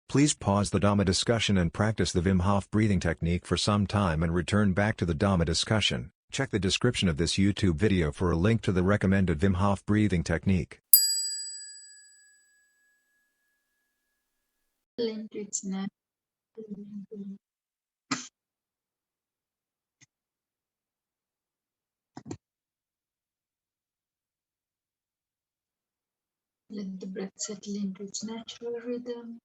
Please pause the Dhamma discussion and practice the Wim Hof breathing technique for some time and return back to the Dhamma discussion. Check the description of this YouTube video for a link to the recommended Wim Hof breathing technique. Into its natural. Let the breath settle into its natural rhythm.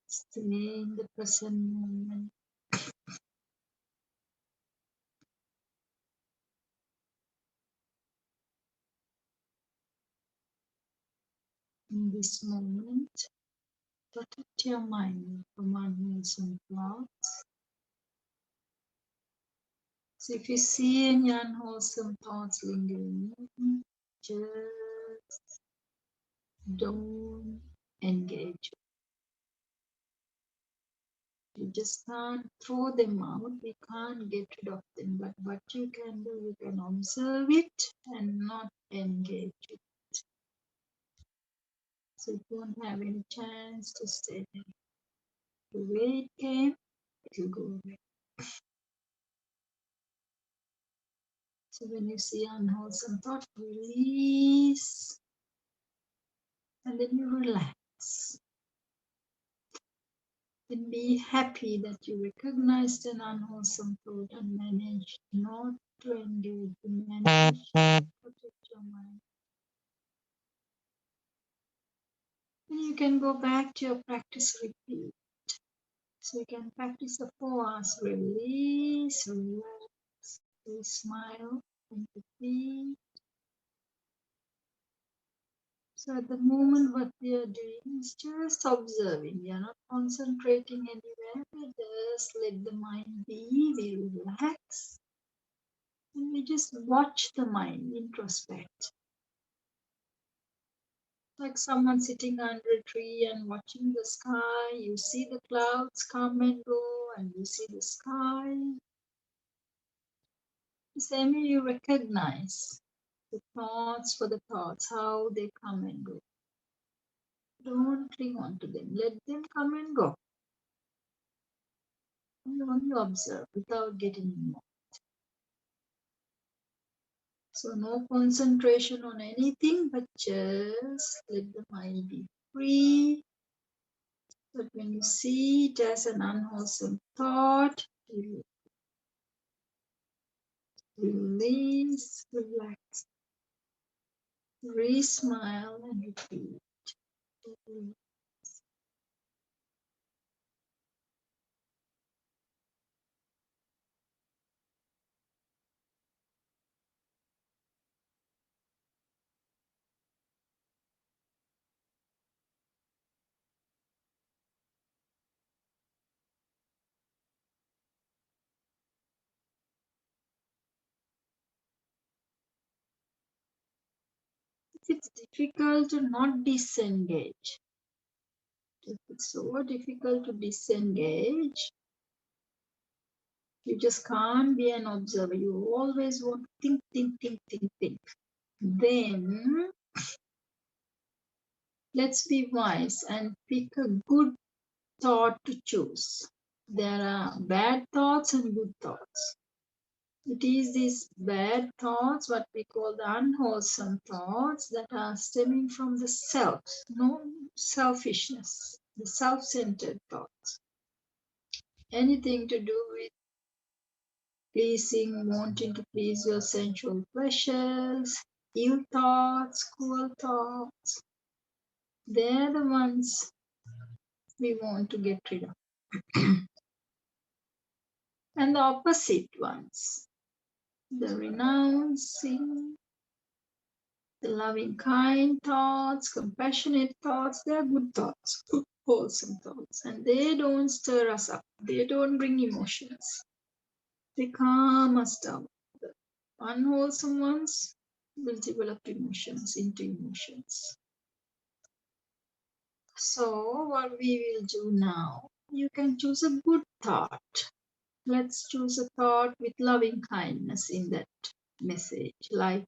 Stay in the present moment. In this moment, protect your mind from unwholesome thoughts. So if you see any unwholesome thoughts lingering, just don't engage. You just can't throw them out, we can't get rid of them. But what you can do, you can observe it and not engage it. So you won't have any chance to stay there. The way it came, it will go away. So when you see unwholesome thought, release, and then you relax. Then be happy that you recognized an unwholesome thought and managed not to engage, you managed to protect your mind. Then you can go back to your practice, repeat. So you can practice the 4 R's: release, relax, smile, and repeat. So at the moment what we are doing is just observing. We are not concentrating anywhere. We just let the mind be, we relax. And we just watch the mind, introspect. Like someone sitting under a tree and watching the sky. You see the clouds come and go and you see the sky. The same way you recognize the thoughts for the thoughts, how they come and go. Don't cling on to them. Let them come and go. You only observe without getting involved. So no concentration on anything, but just let the mind be free. But when you see it as an unwholesome thought, you release, relax, re-smile and repeat. If it's difficult to not disengage, if it's so difficult to disengage, you just can't be an observer. You always want to think. Then let's be wise and pick a good thought to choose. There are bad thoughts and good thoughts. It is these bad thoughts, what we call the unwholesome thoughts, that are stemming from the self, no selfishness, the self-centered thoughts. Anything to do with pleasing, wanting to please your sensual pleasures, ill thoughts, cruel thoughts. They're the ones we want to get rid of. And the opposite ones, the renouncing, the loving, kind thoughts, compassionate thoughts, they're good thoughts, good, wholesome thoughts. And they don't stir us up. They don't bring emotions. They calm us down. The unwholesome ones, will develop emotions into emotions. So what we will do now, you can choose a good thought. Let's choose a thought with loving kindness in that message. Like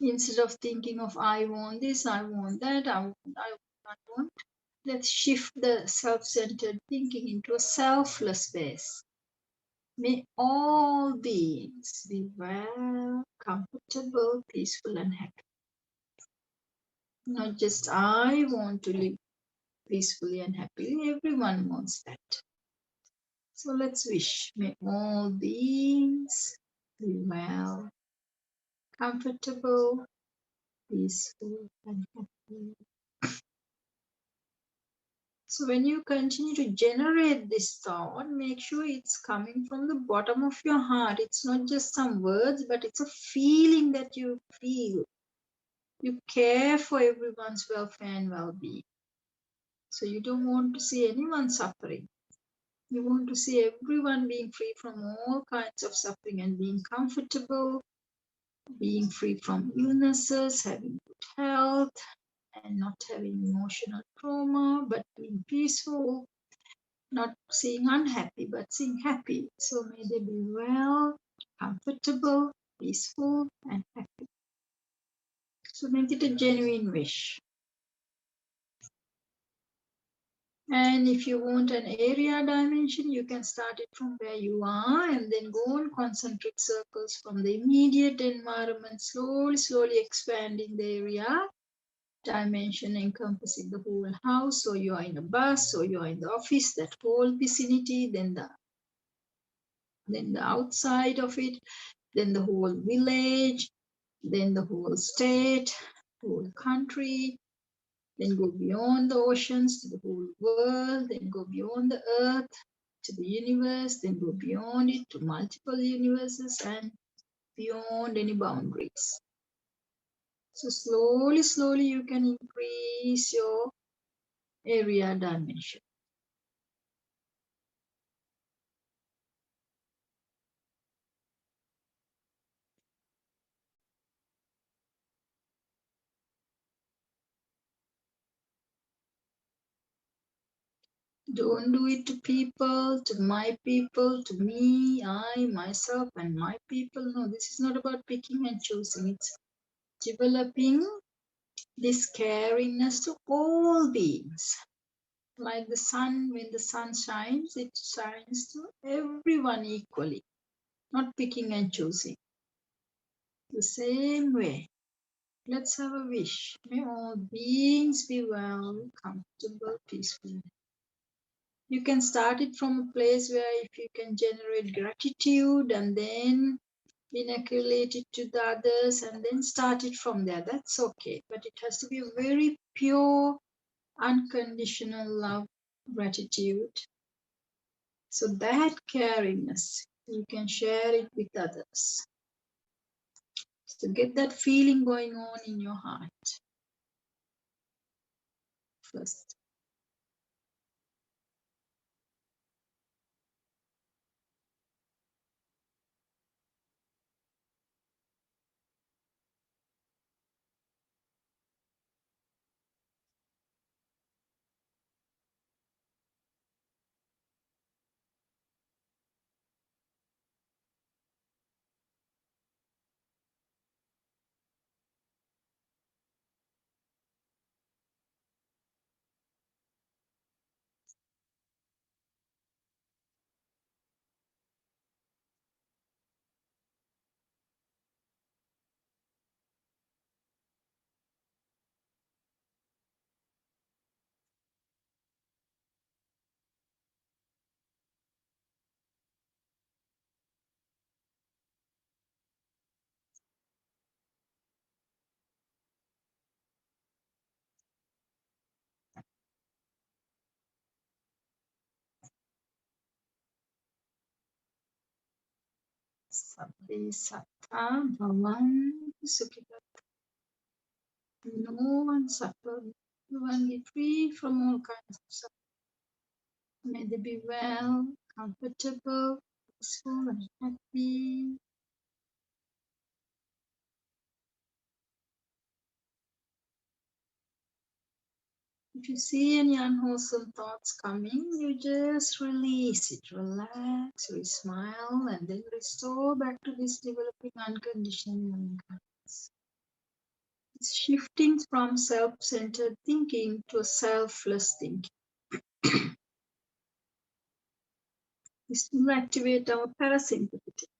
instead of thinking of I want this, I want that, I want, let's shift the self-centered thinking into a selfless space. May all beings be well, comfortable, peaceful, and happy. Not just I want to live peacefully and happily, everyone wants that. So let's wish, may all beings be well, comfortable, peaceful, and happy. So when you continue to generate this thought, make sure it's coming from the bottom of your heart. It's not just some words, but it's a feeling that you feel. You care for everyone's welfare and well-being. So you don't want to see anyone suffering. You want to see everyone being free from all kinds of suffering and being comfortable, being free from illnesses, having good health, and not having emotional trauma, but being peaceful, not seeing unhappy, but seeing happy. So may they be well, comfortable, peaceful, and happy. So make it a genuine wish. And if you want an area dimension, you can start it from where you are and then go on concentric circles from the immediate environment, slowly expanding the area dimension encompassing the whole house, or you are in a bus, or you are in the office, that whole vicinity, then the outside of it, then the whole village, then the whole state, whole country, then go beyond the oceans to the whole world, then go beyond the earth to the universe, then go beyond it to multiple universes and beyond any boundaries. So slowly you can increase your area dimension. Don't do it to people, to my people, to me, I, myself, and my people. No, this is not about picking and choosing. It's developing this caringness to all beings. Like the sun, when the sun shines, it shines to everyone equally, not picking and choosing. The same way, let's have a wish. May all beings be well, comfortable, peaceful. You can start it from a place where if you can generate gratitude and then inoculate it to the others and then start it from there, that's okay. But it has to be a very pure, unconditional love, gratitude. So that caringness, you can share it with others. So get that feeling going on in your heart first. Sabbe sattva bhavan sukhita. No one suffer. You will be free from all kinds of suffering. May they be well, comfortable, peaceful, and happy. If you see any unwholesome thoughts coming, you just release it, relax, you smile, and then restore back to this developing unconditioned loving kindness. It's shifting from self-centered thinking to a selfless thinking. This will activate our parasympathetic.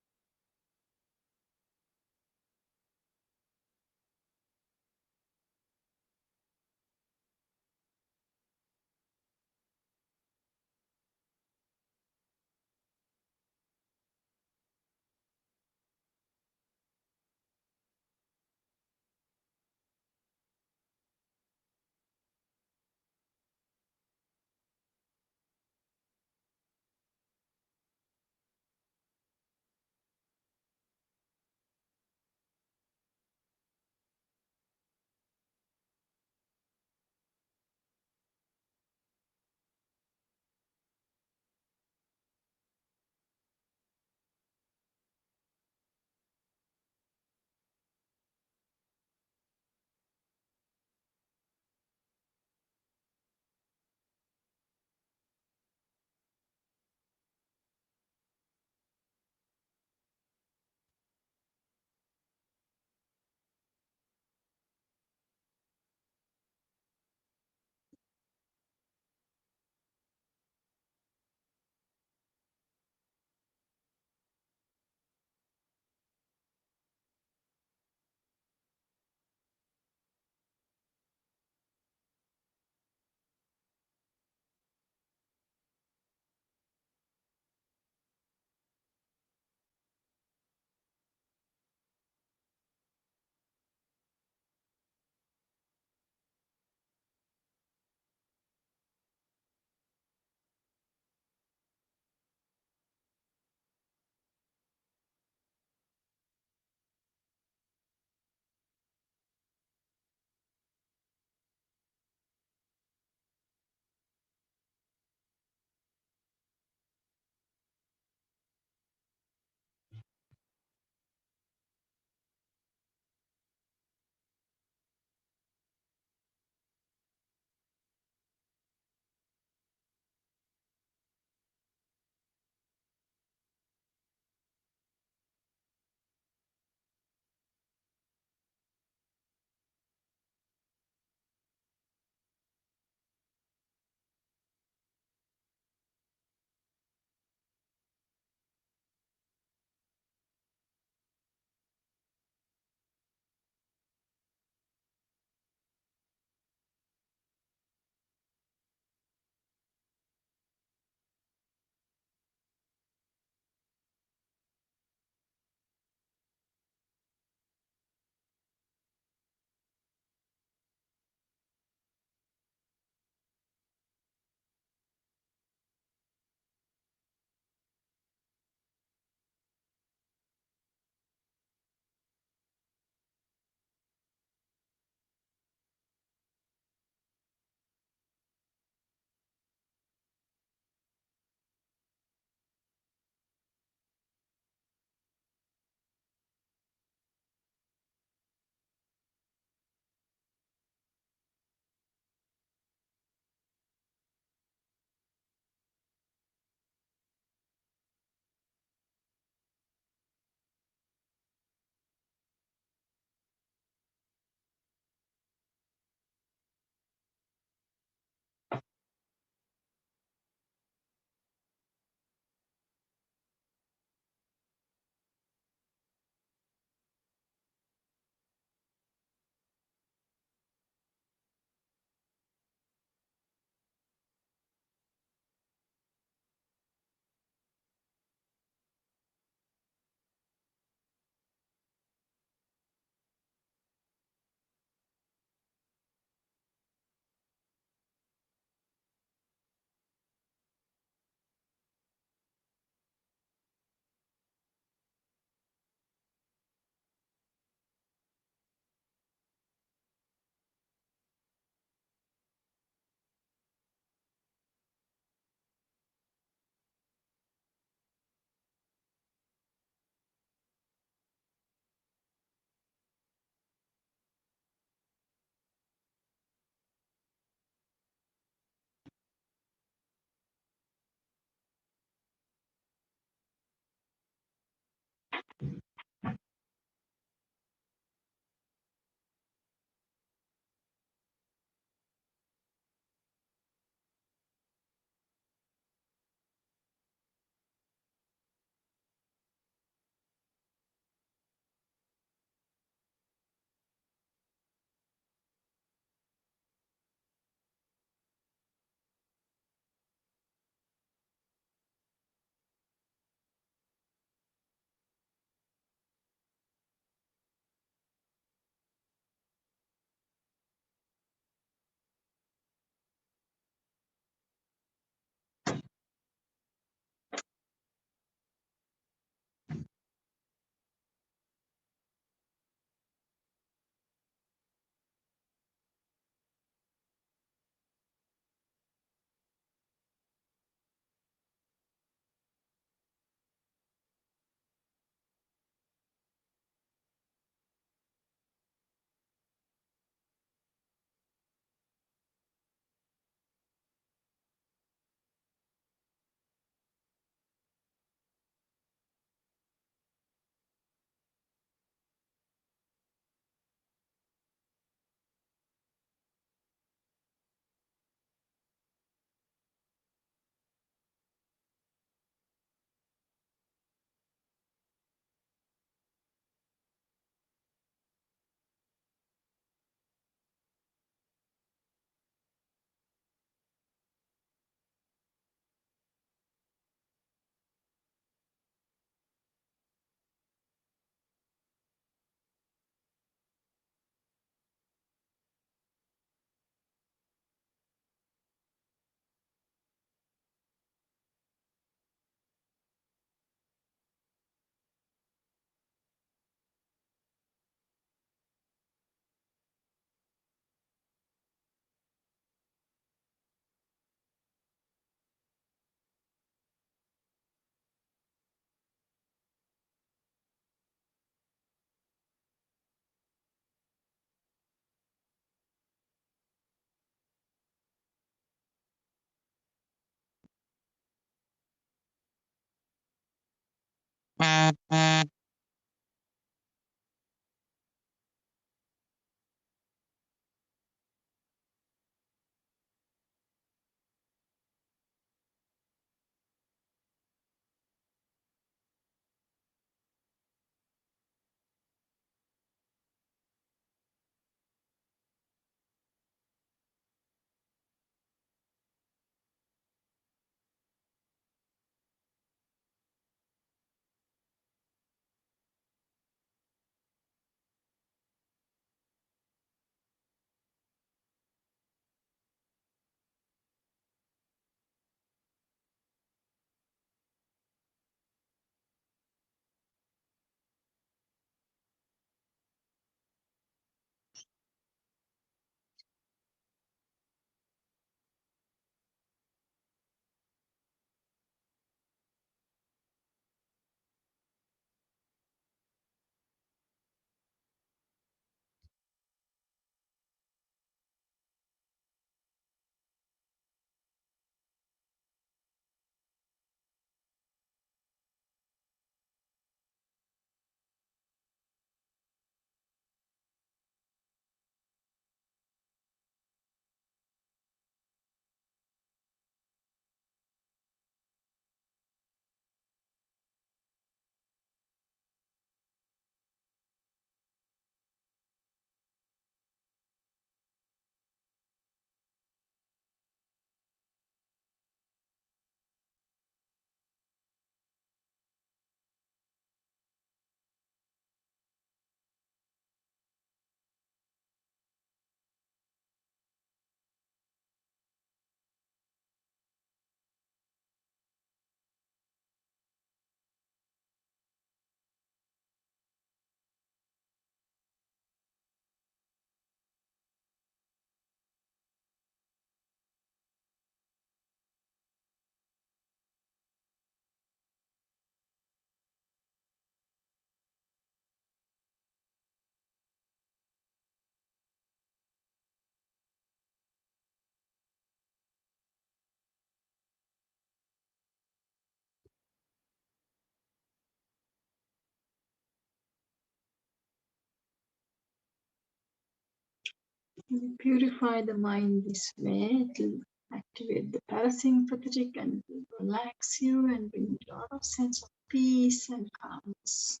You purify the mind this way, it will activate the parasympathetic and it will relax you and bring a lot of sense of peace and calmness,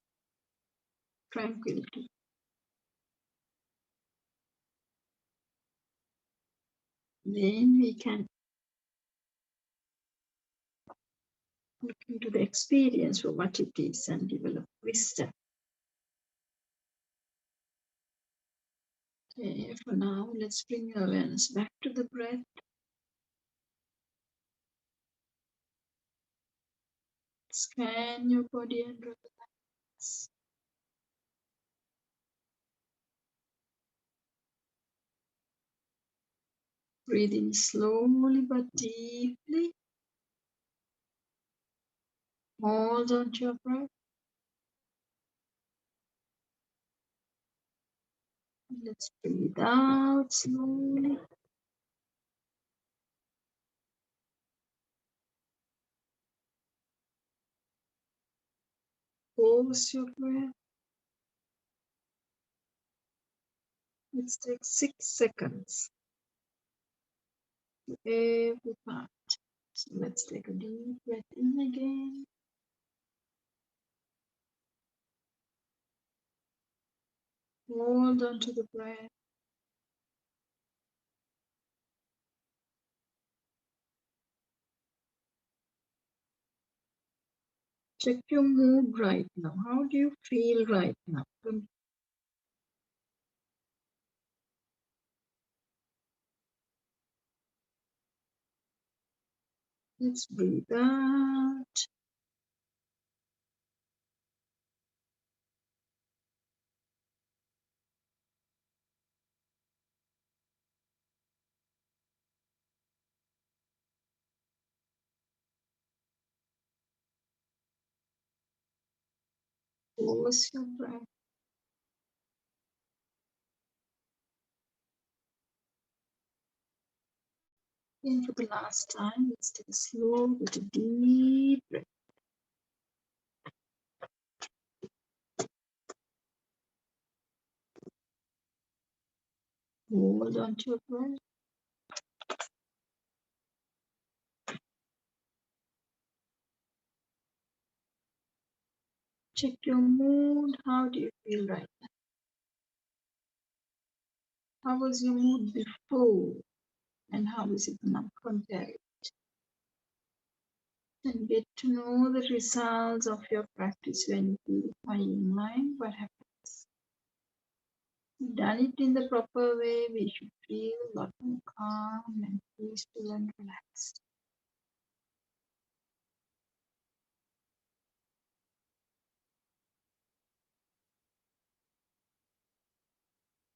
tranquility. Then we can look into the experience for what it is and develop wisdom. Okay, for now, let's bring your awareness back to the breath. Scan your body and relax. Breathe in slowly but deeply. Hold on to your breath. Let's breathe out slowly. Pause your breath. Let's take 6 seconds for every part. So let's take a deep breath in again. Hold on to the breath. Check your mood right now. How do you feel right now? Let's breathe out. Pause your breath. And for the last time, let's take a slow but a deep breath. Hold on to your breath. Check your mood. How do you feel right now? How was your mood before? And how is it now? Compare it. And get to know the results of your practice when you purify your mind. What happens? If done it in the proper way, we should feel a lot more calm and peaceful and relaxed.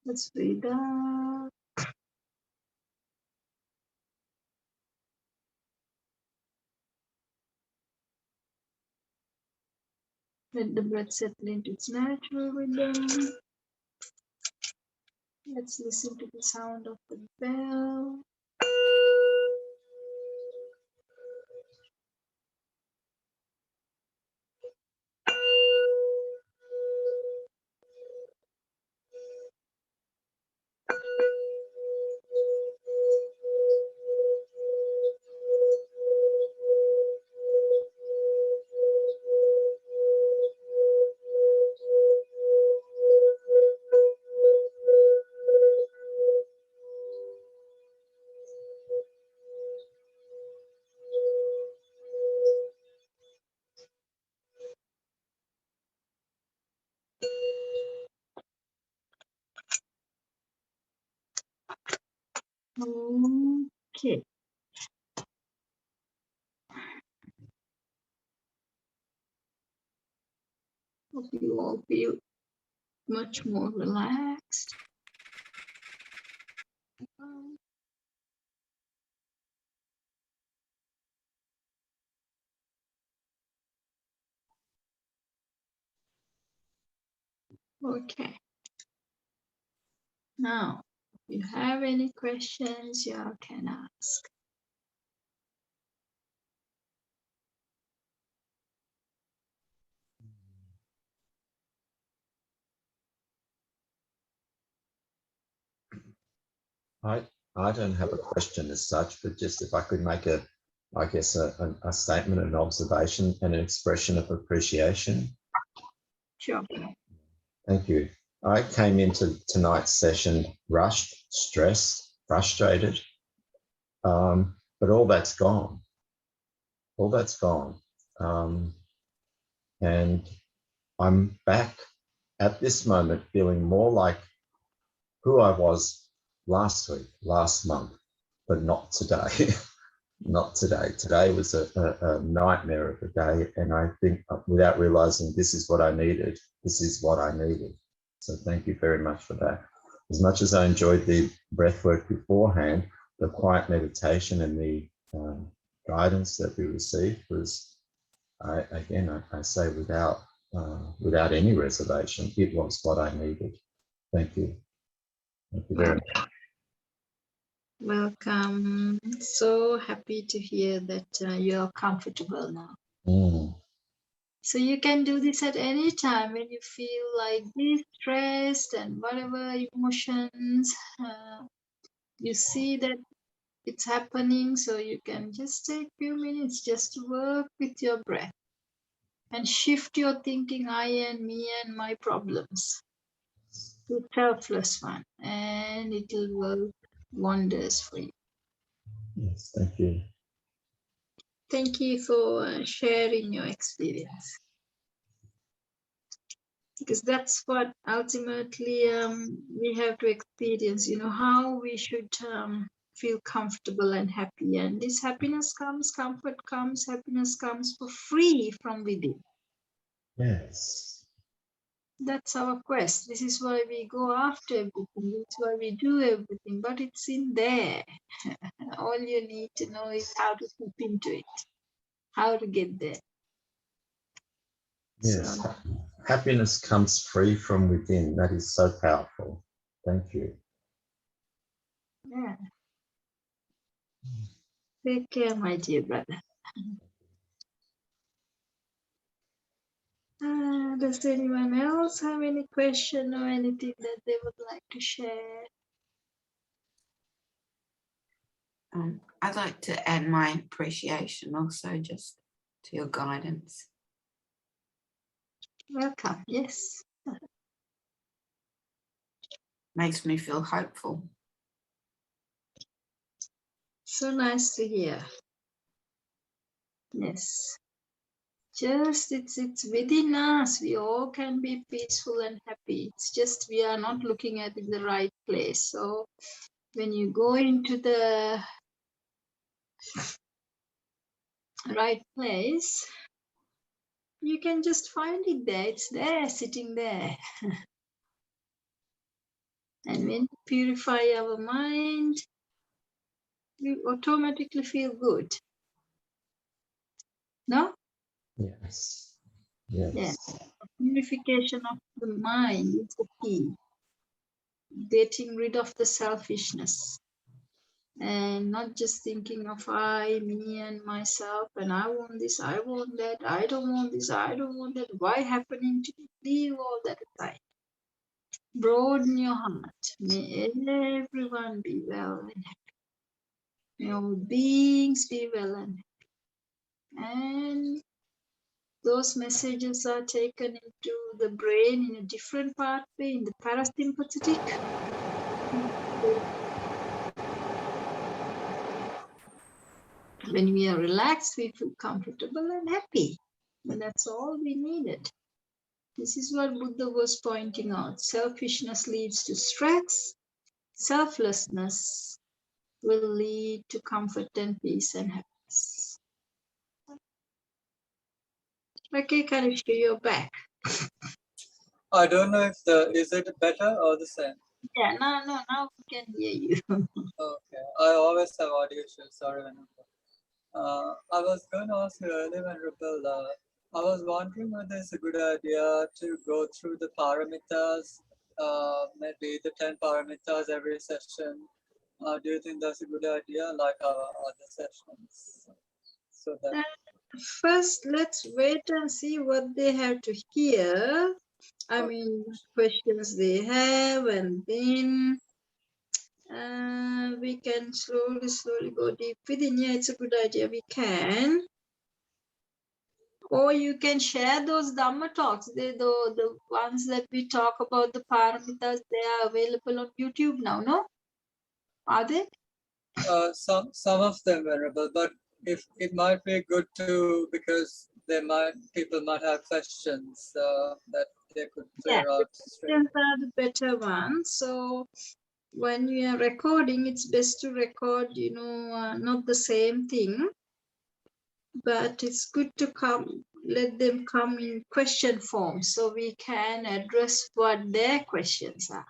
Let's breathe out. Let the breath settle into its natural rhythm. Let's listen to the sound of the bell. Okay. Hope you all feel much more relaxed. Okay. Now, if you have any questions, you can ask. I don't have a question as such, but just if I could make a statement, an observation, and an expression of appreciation. Sure. Thank you. I came into tonight's session rushed, stressed, frustrated, but all that's gone. All that's gone. And I'm back at this moment feeling more like who I was last week, last month, but not today. Not today. Today was a nightmare of a day, and I think without realizing this is what I needed. This is what I needed. So thank you very much for that. As much as I enjoyed the breath work beforehand, the quiet meditation and the guidance that we received was, I say without any reservation, it was what I needed. Thank you. Thank you very much. Welcome. So happy to hear that you're comfortable now. So you can do this at any time when you feel like distressed and whatever emotions. You see that it's happening, so you can just take a few minutes just to work with your breath and shift your thinking, I and me and my problems, to selfless one, and it will work wonders for you. Yes, thank you. Thank you for sharing your experience. Because that's what ultimately we have to experience, how we should feel comfortable and happy. And this happiness comes, comfort comes, happiness comes for free from within. Yes. That's our quest. This is why we go after everything. That's why we do everything. But it's in there. All you need to know is how to tap into it, how to get there. Yes. So, happiness comes free from within. That is so powerful. Thank you. yeah. Take care, my dear brother. Does anyone else have any question or anything that they would like to share? I'd like to add my appreciation also just to your guidance. Welcome, yes. Makes me feel hopeful. So nice to hear. Yes. Just it's within us. We all can be peaceful and happy. It's just we are not looking at it in the right place. So when you go into the right place, you can just find it there. It's there, sitting there. And when we purify our mind, we automatically feel good. No? Yes. Yes. Yeah. Purification of the mind is the key. Getting rid of the selfishness. And not just thinking of I, me, and myself, and I want this, I want that, I don't want this, I don't want that. Why happening to me? Leave all that aside. Broaden your heart. May everyone be well and happy. May all beings be well and happy. And those messages are taken into the brain in a different pathway, in the parasympathetic. When we are relaxed, we feel comfortable and happy. And that's all we needed. This is what Buddha was pointing out. Selfishness leads to stress. Selflessness will lead to comfort and peace and happiness. Okay, Kanishka, you're back. I don't know if is it better or the same? Yeah, now we can hear you. Okay, I always have audio issues. Sorry. I was going to ask you earlier when I was wondering whether it's a good idea to go through the paramithas, maybe the 10 paramithas every session. Do you think that's a good idea, like our other sessions? So that First, let's wait and see what they have to hear. I mean, questions they have, and then we can slowly go deep within. Yeah, it's a good idea. We can. Or you can share those Dhamma talks. The ones that we talk about, the paramithas, they are available on YouTube now, no? Are they? Some of them, Venerable, but if it might be good to, because people might have questions that they could Yeah, clear the out straight. questions are the better ones. So when you are recording, it's best to record, not the same thing, but it's good to let them come in question form so we can address what their questions are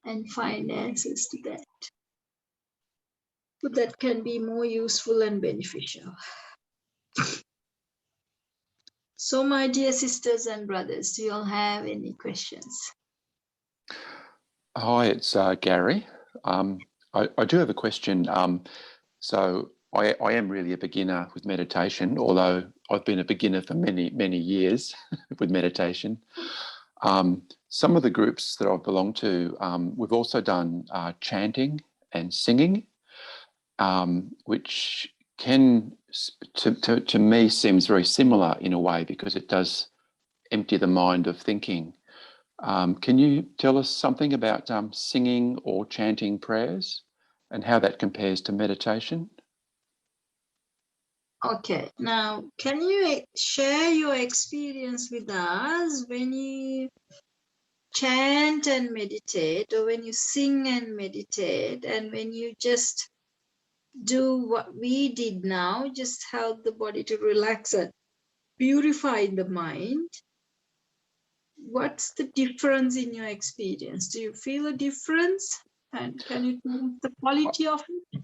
and find answers to that. But that can be more useful and beneficial. So my dear sisters and brothers, do you all have any questions? Hi, it's Gary. I do have a question. So I am really a beginner with meditation, although I've been a beginner for many years with meditation. Some of the groups that I've belonged to, we've also done chanting and singing, which can, to me, seems very similar in a way because it does empty the mind of thinking. Can you tell us something about singing or chanting prayers and how that compares to meditation? Okay, now can you share your experience with us when you chant and meditate, or when you sing and meditate, and when you just do what we did now, just help the body to relax and purify the mind? What's the difference in your experience? Do you feel a difference? And can you tell us the quality of it?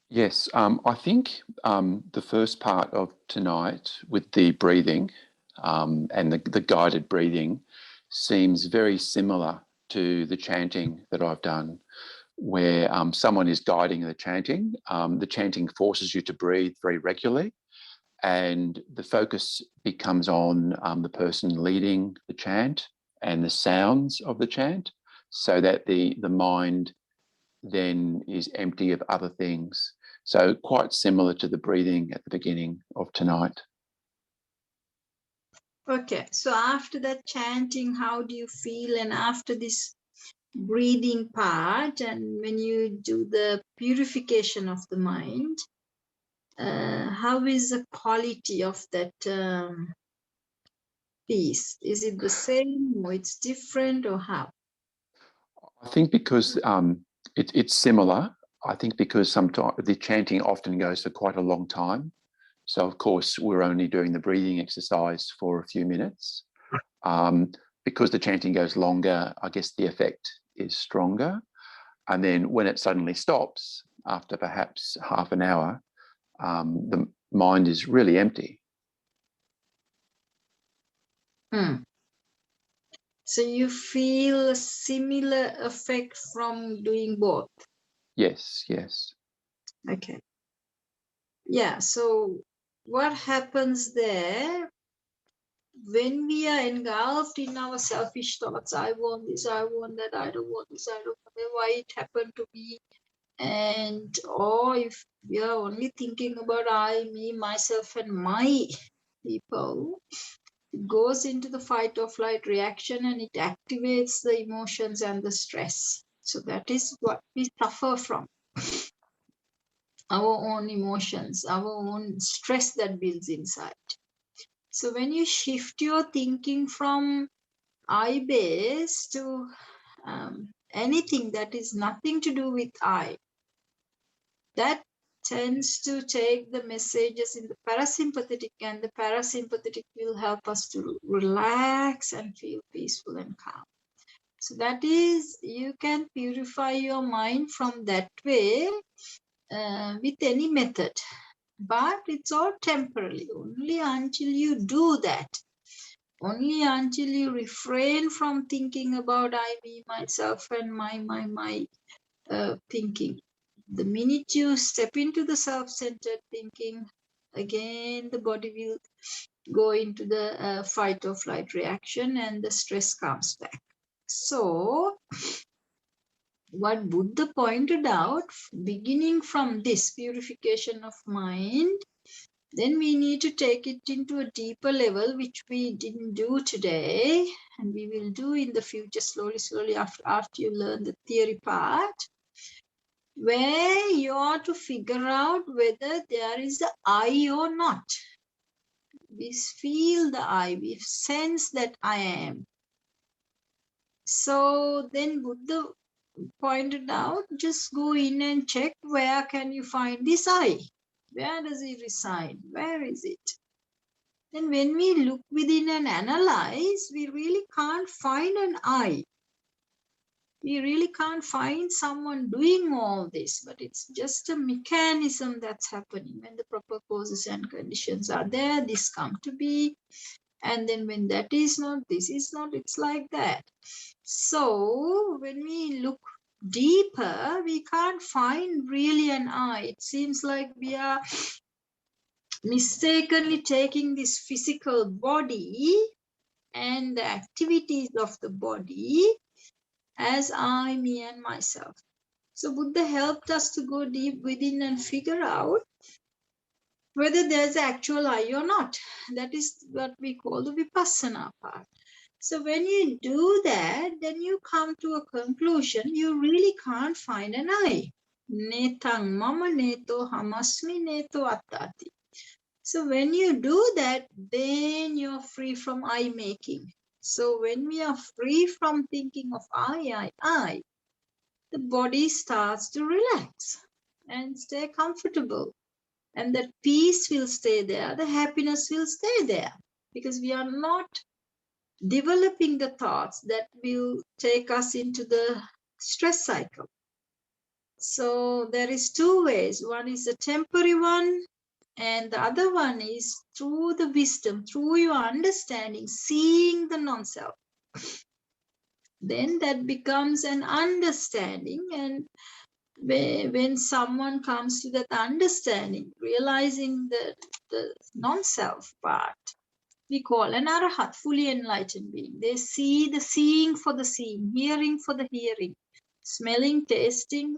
Yes, I think the first part of tonight with the breathing and the guided breathing seems very similar to the chanting that I've done, where someone is guiding the chanting. The chanting forces you to breathe very regularly, and the focus becomes on the person leading the chant and the sounds of the chant, so that the mind then is empty of other things. So quite similar to the breathing at the beginning of tonight. Okay, so after that chanting, how do you feel? And after this breathing part, and when you do the purification of the mind, how is the quality of that piece? Is it the same, or it's different, or how? I think because it's similar. I think because sometimes the chanting often goes for quite a long time. So of course we're only doing the breathing exercise for a few minutes. Because the chanting goes longer, I guess the effect is stronger. And then when it suddenly stops, after perhaps half an hour, the mind is really empty. So you feel a similar effect from doing both? Yes, yes. Okay. Yeah, so what happens there when we are engulfed in our selfish thoughts? I want this, I want that, I don't want this, I don't want that, why it happened to me? And or if we are only thinking about I, me, myself, and my people, it goes into the fight or flight reaction, and it activates the emotions and the stress. So that is what we suffer from. Our own emotions, our own stress that builds inside. So when you shift your thinking from I base to anything that is nothing to do with I, that tends to take the messages in the parasympathetic, and the parasympathetic will help us to relax and feel peaceful and calm. So that is, you can purify your mind from that way with any method, but it's all temporarily. Only until you do that, only until you refrain from thinking about I, me, myself, and my thinking. The minute you step into the self-centered thinking, again the body will go into the fight or flight reaction, and the stress comes back. So what Buddha pointed out, beginning from this purification of mind, then we need to take it into a deeper level, which we didn't do today, and we will do in the future slowly, after you learn the theory part, where you are to figure out whether there is an I or not. We feel the I, we sense that I am. So then Buddha pointed out, just go in and check where can you find this I. Where does it reside? Where is it? And when we look within and analyze, we really can't find an I. We really can't find someone doing all this, but it's just a mechanism that's happening. When the proper causes and conditions are there, this comes to be. And then when that is not, this is not, it's like that. So when we look deeper, we can't find really an I. It seems like we are mistakenly taking this physical body and the activities of the body as I, me, and myself. So Buddha helped us to go deep within and figure out whether there's actual I or not. That is what we call the vipassana part. So when you do that, then you come to a conclusion, you really can't find an I. Netang mama neto hamasmi neto attati. So when you do that, then you're free from I making. So when we are free from thinking of I, the body starts to relax and stay comfortable. And that peace will stay there, the happiness will stay there, because we are not developing the thoughts that will take us into the stress cycle. So there is two ways. One is a temporary one, and the other one is through the wisdom, through your understanding, seeing the non-self. Then that becomes an understanding, and when someone comes to that understanding, realizing the non-self part, we call an arahat, fully enlightened being. They see the seeing for the seeing, hearing for the hearing, smelling, tasting,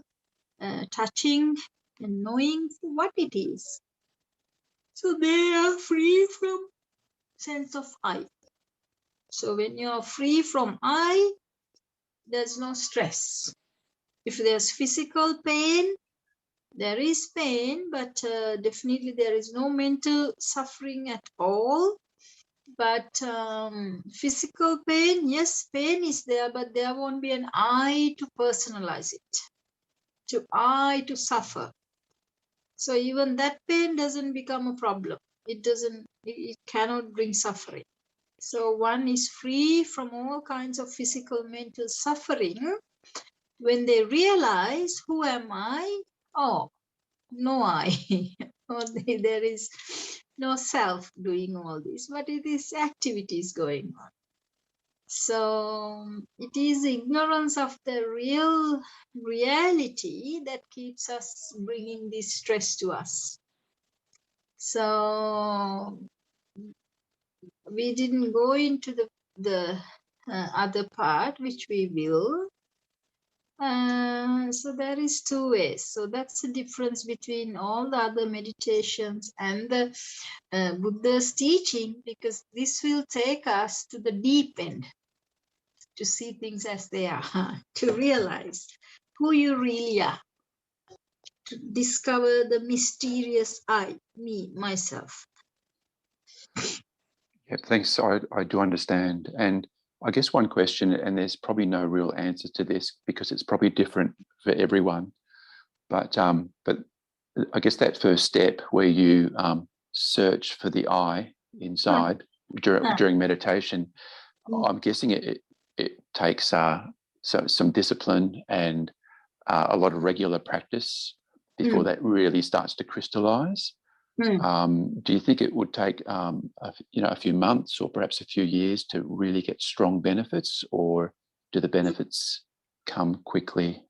touching, and knowing what it is. So they are free from sense of I. So when you are free from I, there's no stress. If there's physical pain, there is pain, but definitely there is no mental suffering at all. But physical pain, yes, pain is there, but there won't be an I to personalize it, to I to suffer. So even that pain doesn't become a problem. It cannot bring suffering. So one is free from all kinds of physical, mental suffering when they realize, who am I? Oh, no I. There is no self doing all this, but it is activities going on. So it is ignorance of the real reality that keeps us bringing this stress to us. So we didn't go into the other part, which we will. So there is two ways. So that's the difference between all the other meditations and the Buddha's teaching, because this will take us to the deep end, to see things as they are, to realize who you really are, to discover the mysterious I, me, myself. Yeah, thanks. I do understand. And I guess one question, and there's probably no real answer to this because it's probably different for everyone. But I guess that first step where you search for the I inside during meditation, I'm guessing it takes some discipline and a lot of regular practice before that really starts to crystallize. Do you think it would take a few months or perhaps a few years to really get strong benefits, or do the benefits come quickly?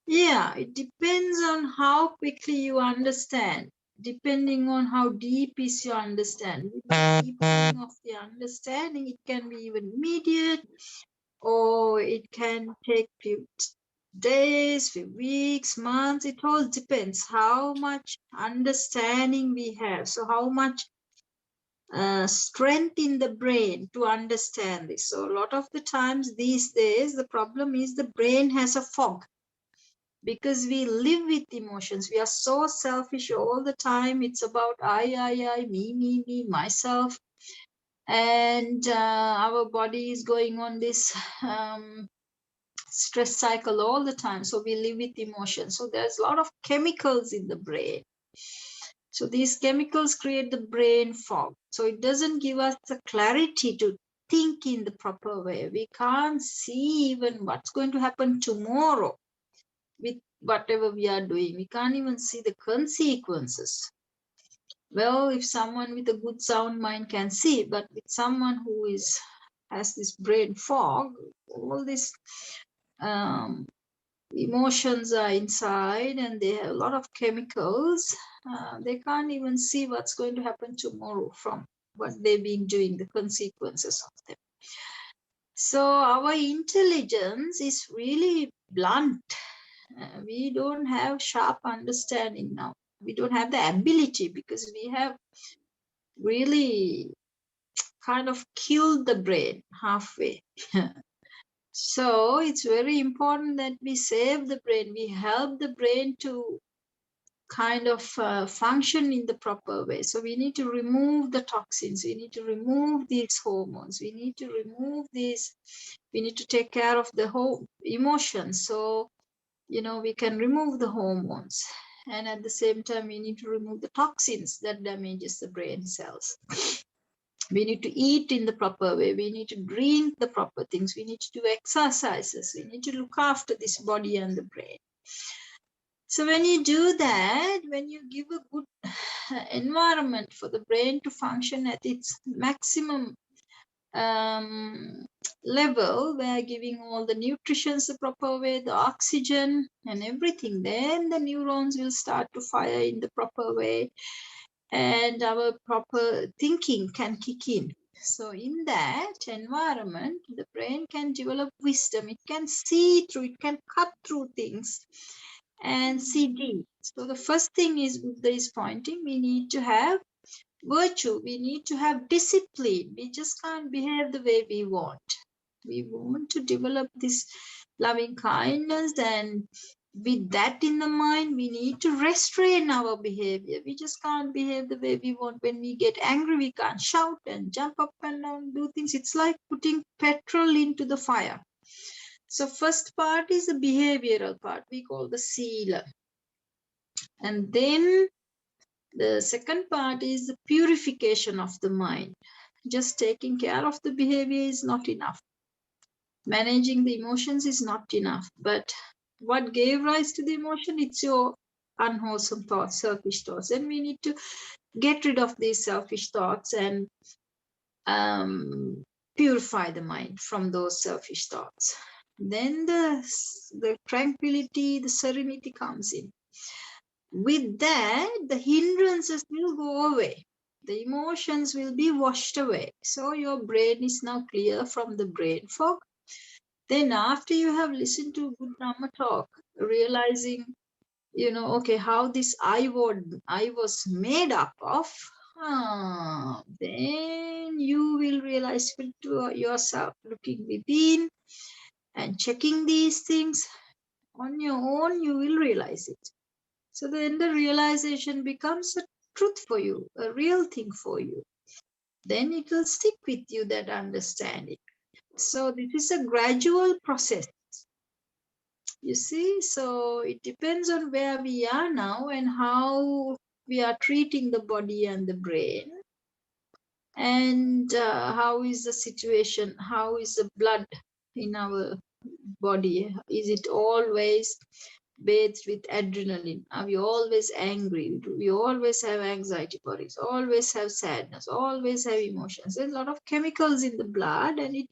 Yeah, it depends on how quickly you understand, depending on how deep is your understanding. With the deepening of the understanding, it can be even immediate. or it can take few days, few weeks, months. It all depends how much understanding we have. So how much strength in the brain to understand this. So a lot of the times these days, the problem is the brain has a fog because we live with emotions. We are so selfish all the time. It's about I, me, myself. And our body is going on this stress cycle all the time. So we live with emotions. So there's a lot of chemicals in the brain. So these chemicals create the brain fog. So it doesn't give us the clarity to think in the proper way. We can't see even what's going to happen tomorrow with whatever we are doing. We can't even see the consequences. Well, if someone with a good sound mind can see, but with someone who has this brain fog, all these emotions are inside and they have a lot of chemicals. They can't even see what's going to happen tomorrow from what they've been doing, the consequences of them. So our intelligence is really blunt. We don't have sharp understanding now. We don't have the ability because we have really kind of killed the brain halfway. So it's very important that we save the brain. We help the brain to kind of function in the proper way. So we need to remove the toxins. We need to remove these hormones. We need to remove these. We need to take care of the whole emotions. So, we can remove the hormones. And at the same time, we need to remove the toxins that damages the brain cells. We need to eat in the proper way. We need to drink the proper things. We need to do exercises. We need to look after this body and the brain. So when you do that, when you give a good environment for the brain to function at its maximum level, where giving all the nutrition the proper way, the oxygen and everything, then the neurons will start to fire in the proper way and our proper thinking can kick in. So in that environment, the brain can develop wisdom. It can see through, it can cut through things and see deep. So the first thing is Buddha is pointing, we need to have virtue. We need to have discipline. We just can't behave the way we want. We want to develop this loving kindness, and with that in the mind, we need to restrain our behavior. We just can't behave the way we want. When we get angry, we can't shout and jump up and down, do things. It's like putting petrol into the fire. So first part is the behavioral part. We call the sila. And then the second part is the purification of the mind. Just taking care of the behavior is not enough. Managing the emotions is not enough. But what gave rise to the emotion? It's your unwholesome thoughts, selfish thoughts. And we need to get rid of these selfish thoughts and purify the mind from those selfish thoughts. Then the tranquility, the serenity comes in. With that, the hindrances will go away. The emotions will be washed away. So your brain is now clear from the brain fog. Then after you have listened to good Dhamma talk, realizing, okay, how this I was made up of, then you will realize to yourself, looking within and checking these things on your own, you will realize it. So then the realization becomes a truth for you, a real thing for you. Then it will stick with you, that understanding. So this is a gradual process. You see, so it depends on where we are now and how we are treating the body and the brain. And how is the situation? How is the blood in our body? Is it always bathed with adrenaline? Are we always angry? Do we always have anxiety worries? Always have sadness? Always have emotions? There's a lot of chemicals in the blood, and it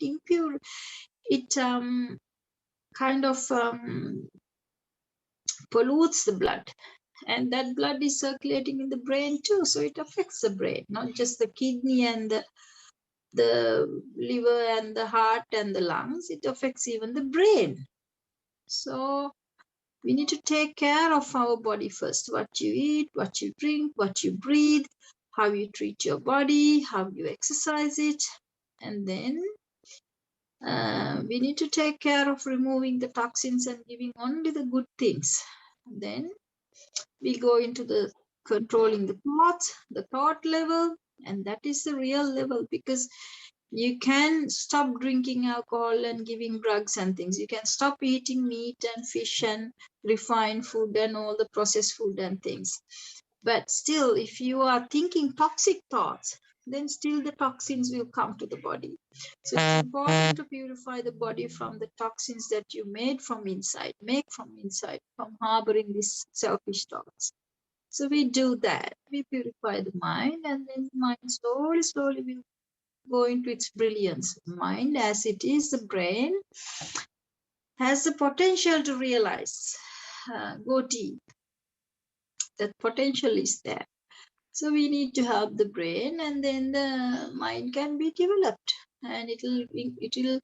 kind of pollutes the blood. And that blood is circulating in the brain too, so it affects the brain, not just the kidney and the the liver and the heart and the lungs, it affects even the brain. So we need to take care of our body first. What you eat, what you drink, what you breathe, how you treat your body, how you exercise it. And then we need to take care of removing the toxins and giving only the good things. And then we go into the controlling the thoughts, the thought level, and that is the real level, because you can stop drinking alcohol and giving drugs and things. You can stop eating meat and fish and refined food and all the processed food and things. But still, if you are thinking toxic thoughts, then still the toxins will come to the body. So it's important to purify the body from the toxins that you make from inside, from harboring these selfish thoughts. So we do that. We purify the mind, and then the mind slowly, slowly will go into its brilliance. Mind, as it is, the brain, has the potential to realize, go deep. That potential is there. So we need to help the brain, and then the mind can be developed, and it will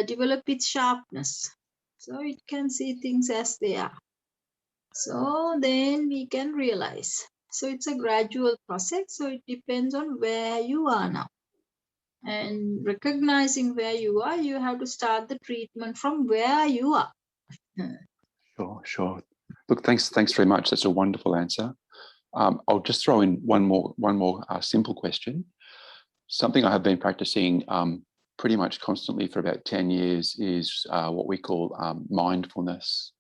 develop its sharpness. So it can see things as they are. So then we can realize. So it's a gradual process. So it depends on where you are now. And recognizing where you are, you have to start the treatment from where you are. Sure. Look, thanks very much. That's a wonderful answer. I'll just throw in one more simple question. Something I have been practicing pretty much constantly for about 10 years is what we call mindfulness.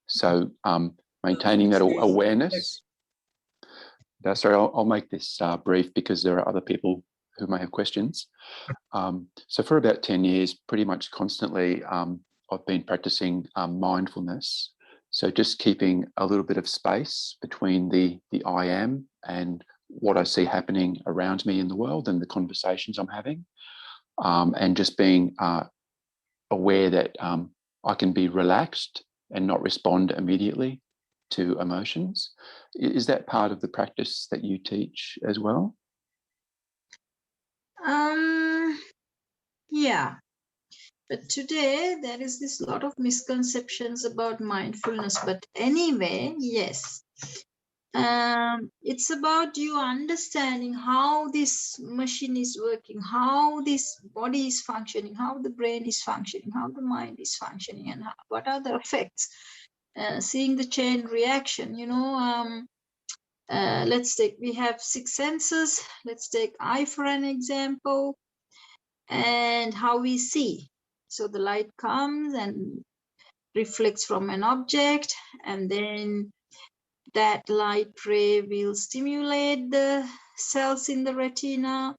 So maintaining that awareness. Sorry, I'll make this brief because there are other people who may have questions. So for about 10 years, pretty much constantly, I've been practicing mindfulness. So just keeping a little bit of space between the I am and what I see happening around me in the world and the conversations I'm having, and just being aware that I can be relaxed and not respond immediately to emotions. Is that part of the practice that you teach as well? Yeah. But today there is this lot of misconceptions about mindfulness. But anyway, yes. It's about you understanding how this machine is working, how this body is functioning, how the brain is functioning, how the mind is functioning, and what are the effects. Seeing the chain reaction, let's take, we have 6 senses. Let's take eye for an example, and how we see. So the light comes and reflects from an object, and then that light ray will stimulate the cells in the retina.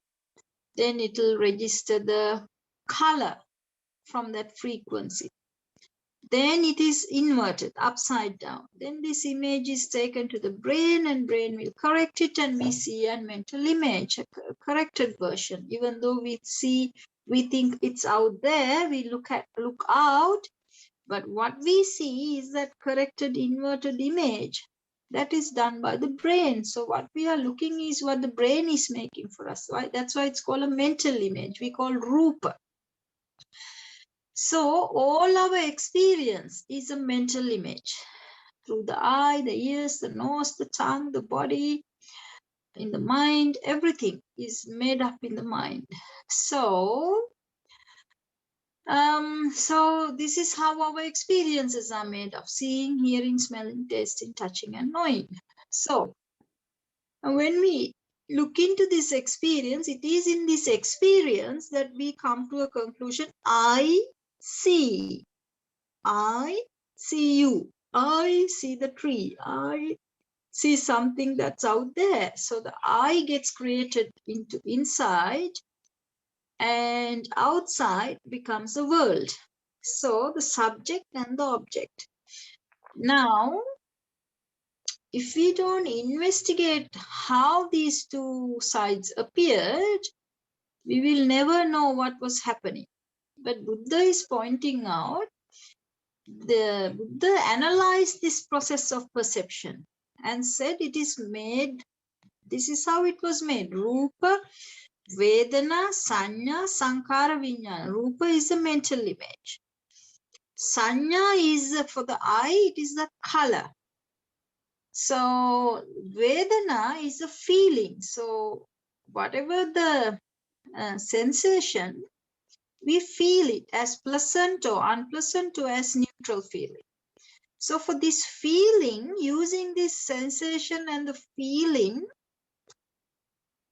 Then it will register the color from that frequency. Then it is inverted, upside down. Then this image is taken to the brain, and brain will correct it, and we see a mental image, a corrected version. Even though we think it's out there, we look out, but what we see is that corrected, inverted image. That is done by the brain. So what we are looking is what the brain is making for us. Right? That's why it's called a mental image. We call rupa. So all our experience is a mental image. Through the eye, the ears, the nose, the tongue, the body, in the mind, everything is made up in the mind. So this is how our experiences are made of: seeing, hearing, smelling, tasting, touching, and knowing. So when we look into this experience, it is in this experience that we come to a conclusion. I see you. I see the tree. I see something that's out there. So the I gets created into inside, and outside becomes a world. So the subject and the object. Now, if we don't investigate how these two sides appeared, we will never know what was happening. But Buddha is pointing out, the Buddha analyzed this process of perception and said it is made, this is how it was made. Rupa Vedana, Sanya, Sankara, Vijnana. Rupa is a mental image. Sanya is for the eye, it is the color. So Vedana is a feeling. So whatever the sensation, we feel it as pleasant or unpleasant or as neutral feeling. So for this feeling, using this sensation and the feeling,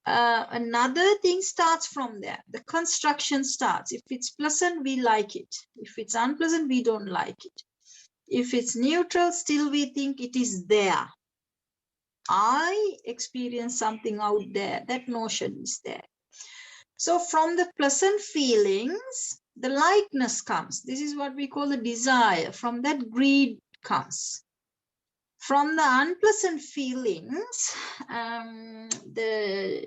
another thing starts from there. The construction starts. If it's pleasant, we like it. If it's unpleasant, we don't like it. If it's neutral, still we think it is there. I experience something out there. That notion is there. So from the pleasant feelings, the likeness comes. This is what we call the desire. From that, greed comes. From the unpleasant feelings, the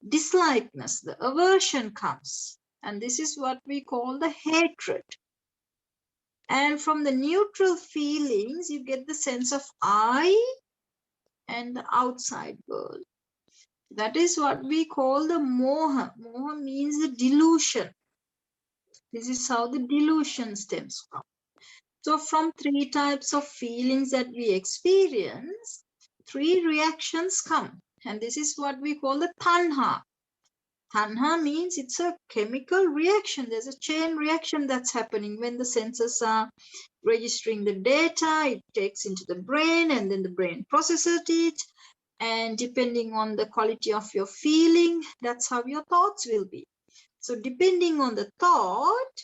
dislikeness, the aversion comes. And this is what we call the hatred. And from the neutral feelings, you get the sense of I and the outside world. That is what we call the moha. Moha means the delusion. This is how the delusion stems from. So from 3 types of feelings that we experience, 3 reactions come. And this is what we call the tanha. Tanha means it's a chemical reaction. There's a chain reaction that's happening when the senses are registering the data. It takes into the brain and then the brain processes it. And depending on the quality of your feeling, that's how your thoughts will be. So depending on the thought,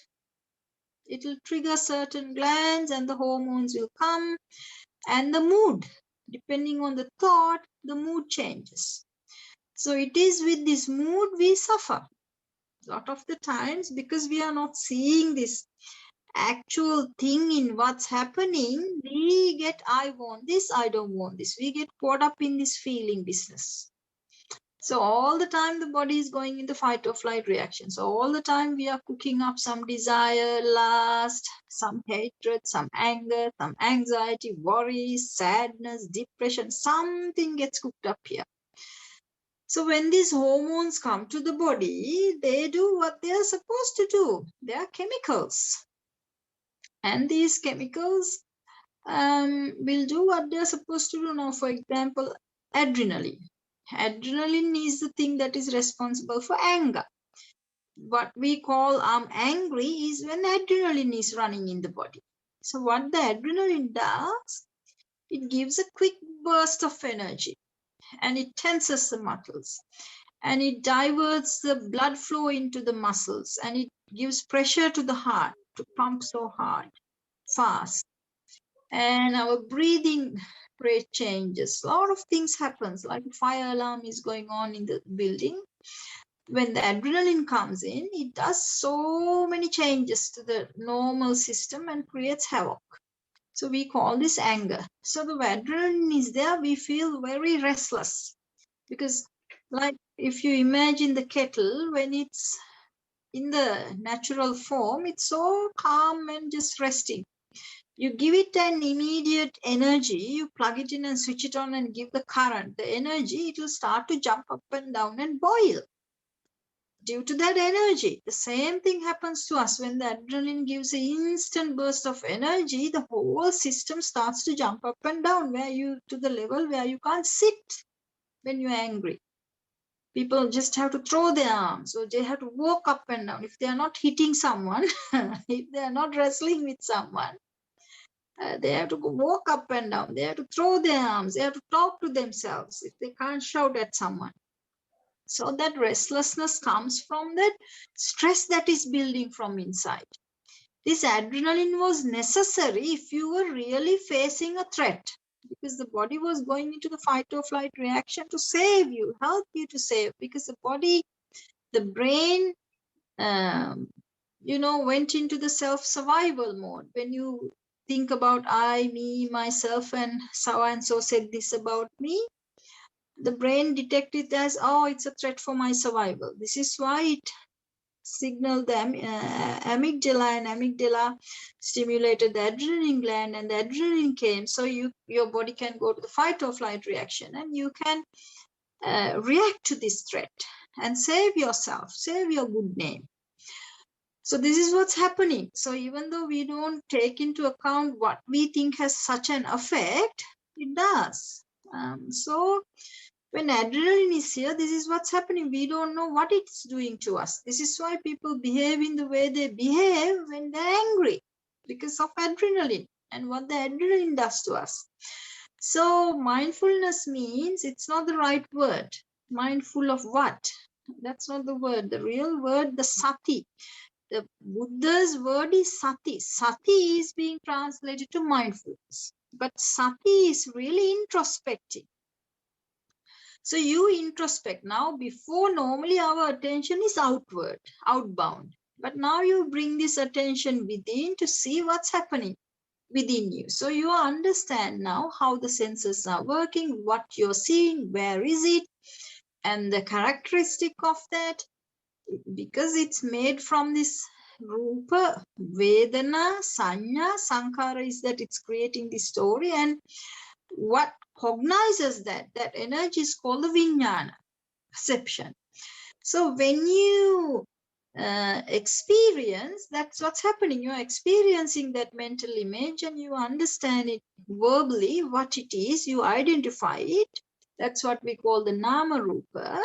it will trigger certain glands and the hormones will come. And the mood, depending on the thought, the mood changes. So it is with this mood we suffer. A lot of the times, because we are not seeing this actual thing in what's happening, we get, I want this, I don't want this. We get caught up in this feeling business. So all the time the body is going into fight or flight reaction. So all the time we are cooking up some desire, lust, some hatred, some anger, some anxiety, worry, sadness, depression. Something gets cooked up here. So when these hormones come to the body, they do what they are supposed to do. They are chemicals. And these chemicals will do what they are supposed to do. Now, for example, adrenaline. Adrenaline is the thing that is responsible for anger. What we call I'm angry is when adrenaline is running in the body. So what the adrenaline does, it gives a quick burst of energy and it tenses the muscles and it diverts the blood flow into the muscles and it gives pressure to the heart to pump so hard, fast. And our breathing rate changes. A lot of things happens, like a fire alarm is going on in the building. When the adrenaline comes in, it does so many changes to the normal system and creates havoc. So we call this anger. So the adrenaline is there, we feel very restless. Because like if you imagine the kettle, when it's in the natural form, it's so calm and just resting. You give it an immediate energy, you plug it in and switch it on and give the current, the energy, it will start to jump up and down and boil. Due to that energy, the same thing happens to us. When the adrenaline gives an instant burst of energy, the whole system starts to jump up and down to the level where you can't sit when you're angry. People just have to throw their arms or they have to walk up and down. If they are not hitting someone, if they are not wrestling with someone, they have to walk up and down. They have to throw their arms. They have to talk to themselves if they can't shout at someone. So that restlessness comes from that stress that is building from inside. This adrenaline was necessary if you were really facing a threat, because the body was going into the fight or flight reaction to save you, help you to save, because the body, the brain, went into the self-survival mode. When you think about I, me, myself, and so said this about me, the brain detected it as, oh, it's a threat for my survival. This is why it signaled the amygdala, and amygdala stimulated the adrenaline gland, and the adrenaline came, so your body can go to the fight or flight reaction, and you can react to this threat and save yourself, save your good name. So this is what's happening. So even though we don't take into account what we think has such an effect, it does. So when adrenaline is here, this is what's happening. We don't know what it's doing to us. This is why people behave in the way they behave when they're angry, because of adrenaline and what the adrenaline does to us. So mindfulness means, it's not the right word. Mindful of what? That's not the word. The real word, the sati. The Buddha's word is sati. Sati is being translated to mindfulness. But sati is really introspective. So you introspect. Now, before, normally our attention is outward, outbound. But now you bring this attention within to see what's happening within you. So you understand now how the senses are working, what you're seeing, where is it, and the characteristic of that. Because it's made from this rupa, vedana, sanya, sankhara is that it's creating this story, and what cognizes that energy is called the vijnana, perception. So when you experience, that's what's happening. You're experiencing that mental image and you understand it verbally, what it is, you identify it. That's what we call the nama rupa.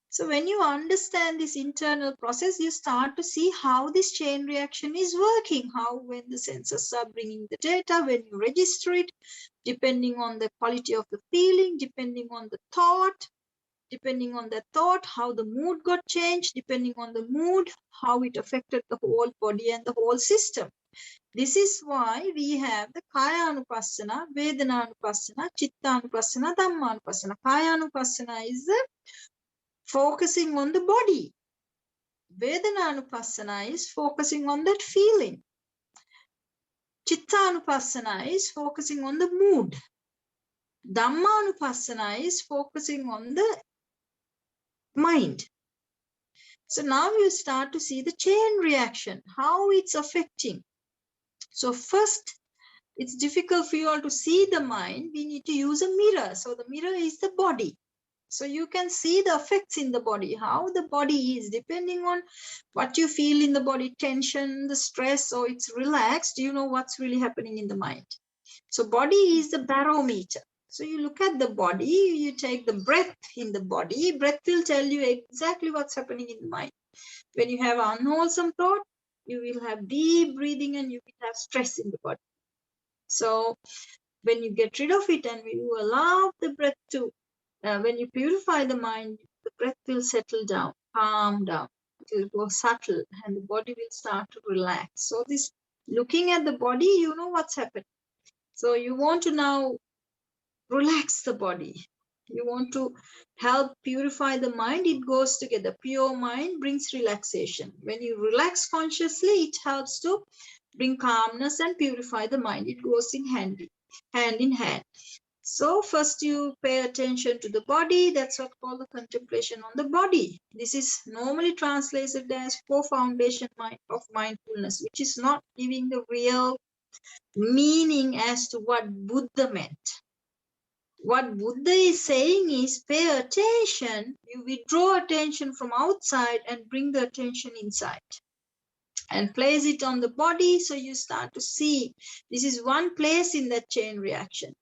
So when you understand this internal process, you start to see how this chain reaction is working, how when the senses are bringing the data, when you register it, depending on the quality of the feeling, depending on the thought, how the mood got changed, depending on the mood, how it affected the whole body and the whole system. This is why we have the Kaya-anupassana, Vedana-anupassana, Chitta-anupassana, Dhamma-anupassana. Kaya-anupassana is focusing on the body. Vedana-anupassana is focusing on that feeling. Chitta-anupassana is focusing on the mood. Dhamma-anupassana is focusing on the mind. So now you start to see the chain reaction, how it's affecting. So first, it's difficult for you all to see the mind. We need to use a mirror. So the mirror is the body. So you can see the effects in the body, how the body is, depending on what you feel in the body, tension, the stress, or it's relaxed, you know what's really happening in the mind. So body is the barometer. So you look at the body, you take the breath in the body, breath will tell you exactly what's happening in the mind. When you have unwholesome thought, you will have deep breathing and you will have stress in the body. So when you get rid of it and you allow the breath to, when you purify the mind, the breath will settle down, calm down. It will go subtle and the body will start to relax. So this looking at the body, you know what's happening. So you want to now relax the body. You want to help purify the mind. It goes together. Pure mind brings relaxation. When you relax consciously, it helps to bring calmness and purify the mind. It goes in hand in hand. So first you pay attention to the body. That's what called the contemplation on the body. This is normally translated as four foundation of mindfulness, which is not giving the real meaning as to what Buddha meant. What Buddha is saying is pay attention. You withdraw attention from outside and bring the attention inside and place it on the body. So you start to see this is one place in that chain reaction.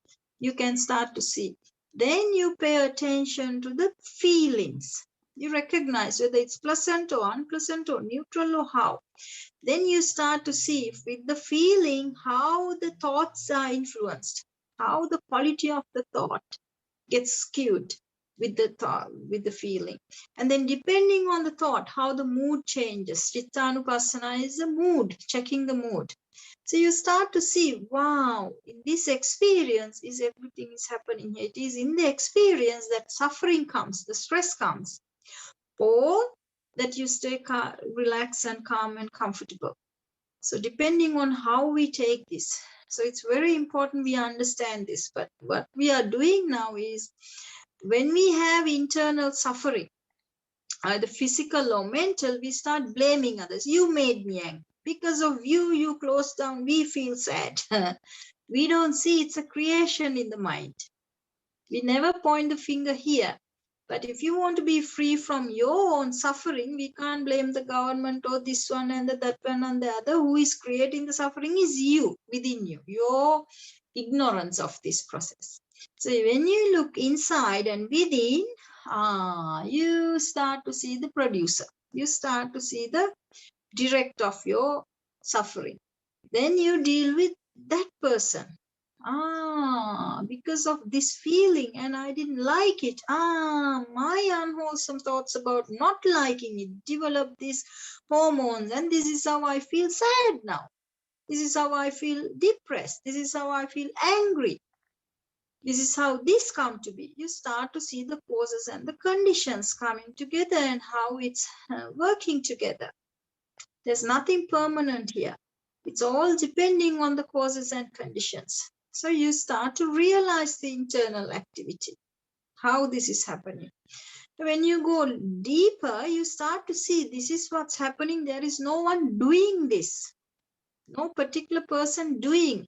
You can start to see. Then you pay attention to the feelings. You recognize whether it's pleasant or unpleasant or neutral or how. Then you start to see with the feeling how the thoughts are influenced, how the quality of the thought gets skewed with the thought, with the feeling. And then depending on the thought, how the mood changes. Chitta-anupassana is the mood, checking the mood. So you start to see, wow, in this experience is everything is happening here. It is in the experience that suffering comes, the stress comes, or that you stay relaxed and calm and comfortable. So depending on how we take this, so it's very important we understand this. But what we are doing now is when we have internal suffering, either physical or mental, we start blaming others. You made me angry. Because of you, you closed down, we feel sad. We don't see it's a creation in the mind. We never point the finger here. But if you want to be free from your own suffering, we can't blame the government or this one and that one and the other. Who is creating the suffering is you, within you, your ignorance of this process. So when you look inside and within, you start to see the producer. You start to see the direct of your suffering. Then you deal with that person. Because of this feeling and I didn't like it. My unwholesome thoughts about not liking it develop these hormones, and this is how I feel sad now. This is how I feel depressed. This is how I feel angry. This is how this come to be. You start to see the causes and the conditions coming together and how it's working together. There's nothing permanent here. It's all depending on the causes and conditions. So you start to realize the internal activity, how this is happening. When you go deeper, you start to see this is what's happening. There is no one doing this. No particular person doing,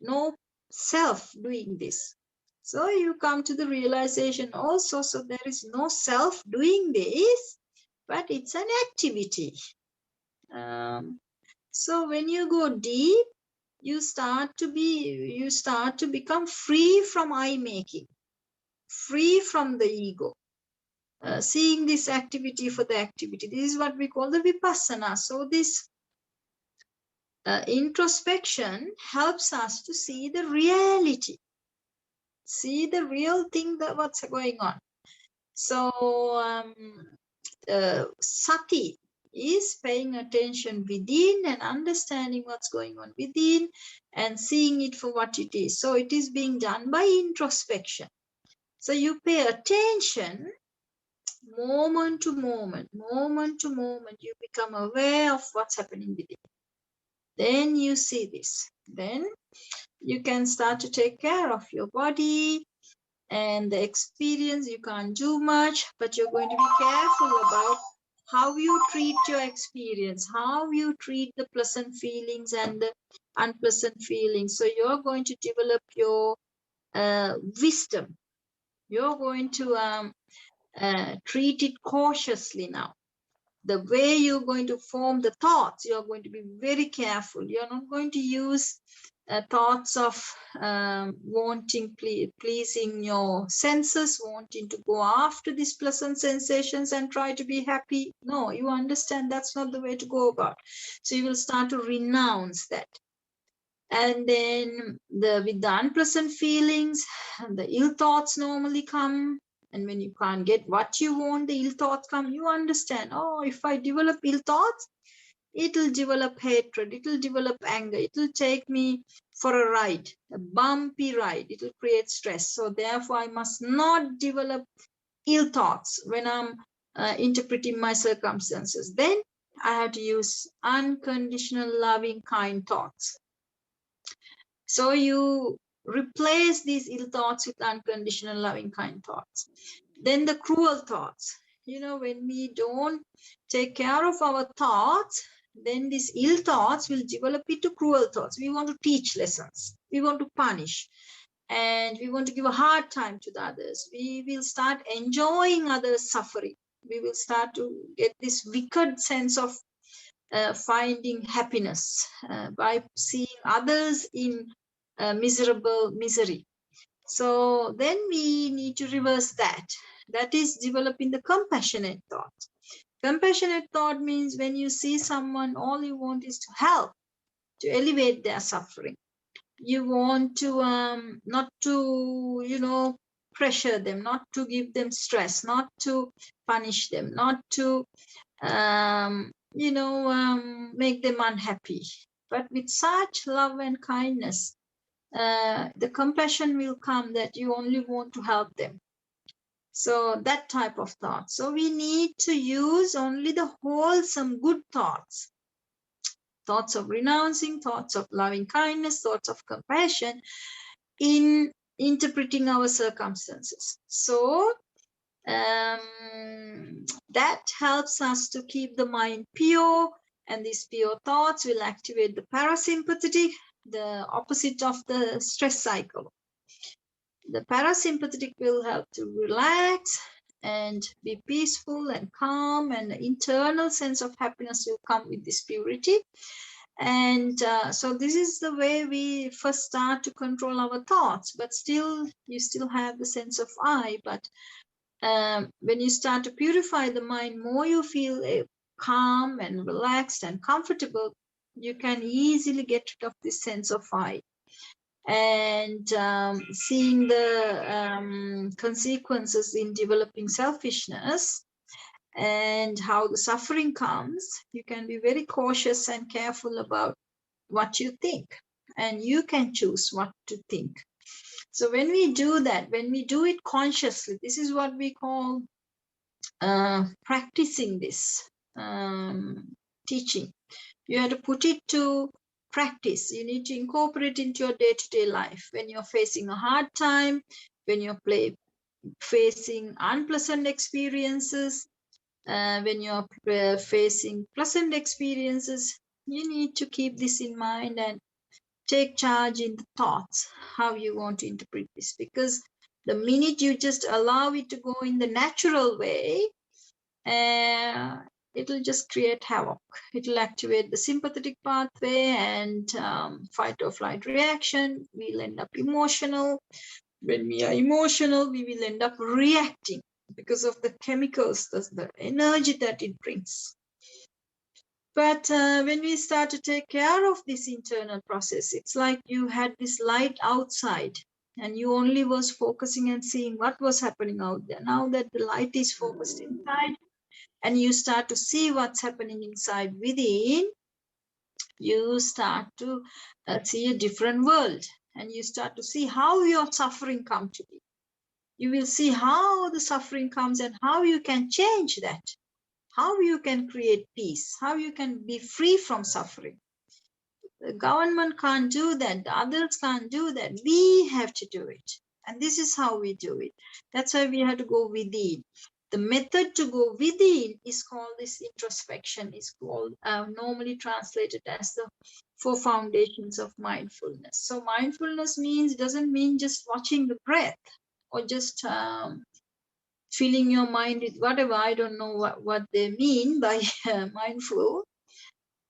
no self doing this. So you come to the realization also, so there is no self doing this, but it's an activity. So when you go deep, you start to become free from I making, free from the ego, seeing this activity for the activity. This is what we call the vipassana. So this introspection helps us to see the reality, see the real thing that what's going on. So sati is paying attention within and understanding what's going on within and seeing it for what it is. So it is being done by introspection. So you pay attention moment to moment, you become aware of what's happening within. Then you see this. Then you can start to take care of your body and the experience. You can't do much, but you're going to be careful about how you treat your experience, how you treat the pleasant feelings and the unpleasant feelings. So you're going to develop your wisdom. You're going to treat it cautiously now. The way you're going to form the thoughts, you're going to be very careful. You're not going to use thoughts of wanting, pleasing your senses, wanting to go after these pleasant sensations and try to be happy. No, you understand that's not the way to go about. So you will start to renounce that. And then with the unpleasant feelings, the ill thoughts normally come. And when you can't get what you want, the ill thoughts come. You understand, oh, if I develop ill thoughts, it will develop hatred, it will develop anger, it will take me for a ride, a bumpy ride, it will create stress. So therefore, I must not develop ill thoughts when I'm interpreting my circumstances. Then I have to use unconditional, loving, kind thoughts. So you replace these ill thoughts with unconditional, loving, kind thoughts. Then the cruel thoughts. You know, when we don't take care of our thoughts, then these ill thoughts will develop into cruel thoughts. We want to teach lessons. We want to punish. And we want to give a hard time to the others. We will start enjoying others' suffering. We will start to get this wicked sense of finding happiness by seeing others in miserable misery. So then we need to reverse that. That is developing the compassionate thought. Compassionate thought means when you see someone, all you want is to help, to elevate their suffering. You want to not to, pressure them, not to give them stress, not to punish them, not to, make them unhappy. But with such love and kindness, the compassion will come that you only want to help them. So that type of thought. So we need to use only the wholesome good thoughts. Thoughts of renouncing, thoughts of loving kindness, thoughts of compassion in interpreting our circumstances. So that helps us to keep the mind pure, and these pure thoughts will activate the parasympathetic, the opposite of the stress cycle. The parasympathetic will help to relax and be peaceful and calm, and the internal sense of happiness will come with this purity. And so this is the way we first start to control our thoughts, but still you still have the sense of I. But when you start to purify the mind, more you feel calm and relaxed and comfortable, you can easily get rid of this sense of I. And seeing the consequences in developing selfishness and how the suffering comes, you can be very cautious and careful about what you think, and you can choose what to think. So when we do that, when we do it consciously, this is what we call practicing this teaching. You have to put it to practice. You need to incorporate into your day-to-day life. When you're facing a hard time, when you're facing unpleasant experiences, when you're facing pleasant experiences, you need to keep this in mind and take charge in the thoughts, how you want to interpret this. Because the minute you just allow it to go in the natural way, it'll just create havoc. It'll activate the sympathetic pathway and fight or flight reaction. We'll end up emotional. When we are emotional, we will end up reacting because of the chemicals, the energy that it brings. But when we start to take care of this internal process, it's like you had this light outside and you only was focusing and seeing what was happening out there. Now that the light is focused inside and you start to see what's happening inside within, you start to see a different world, and you start to see how your suffering come to be. You will see how the suffering comes and how you can change that, how you can create peace, how you can be free from suffering. The government can't do that, the others can't do that. We have to do it. And this is how we do it. That's why we have to go within. The method to go within is called this introspection, is called normally translated as the 4 foundations of mindfulness. So mindfulness doesn't mean just watching the breath or just filling your mind with whatever. I don't know what they mean by mindful.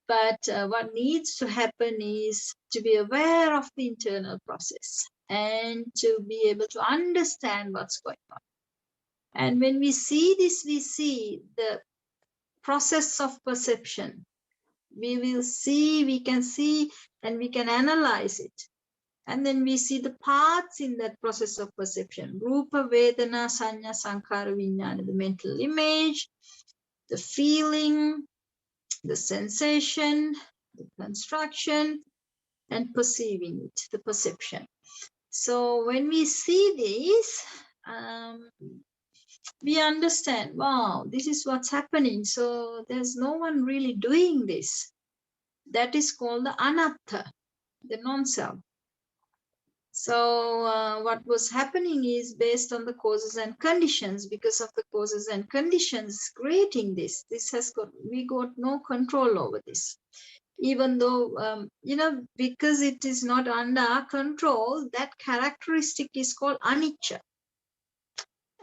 But what needs to happen is to be aware of the internal process and to be able to understand what's going on. And when we see this, we see the process of perception. We can see and we can analyze it. And then we see the parts in that process of perception. Rupa, Vedana, Sanya, Sankhara, Vijnana, the mental image, the feeling, the sensation, the construction, and perceiving it, the perception. So when we see this, we understand, wow, this is what's happening. So there's no one really doing this. That is called the anatta, the non-self. So what was happening is based on the causes and conditions. Because of the causes and conditions creating this, we got no control over this. Even though, because it is not under our control, that characteristic is called anicca.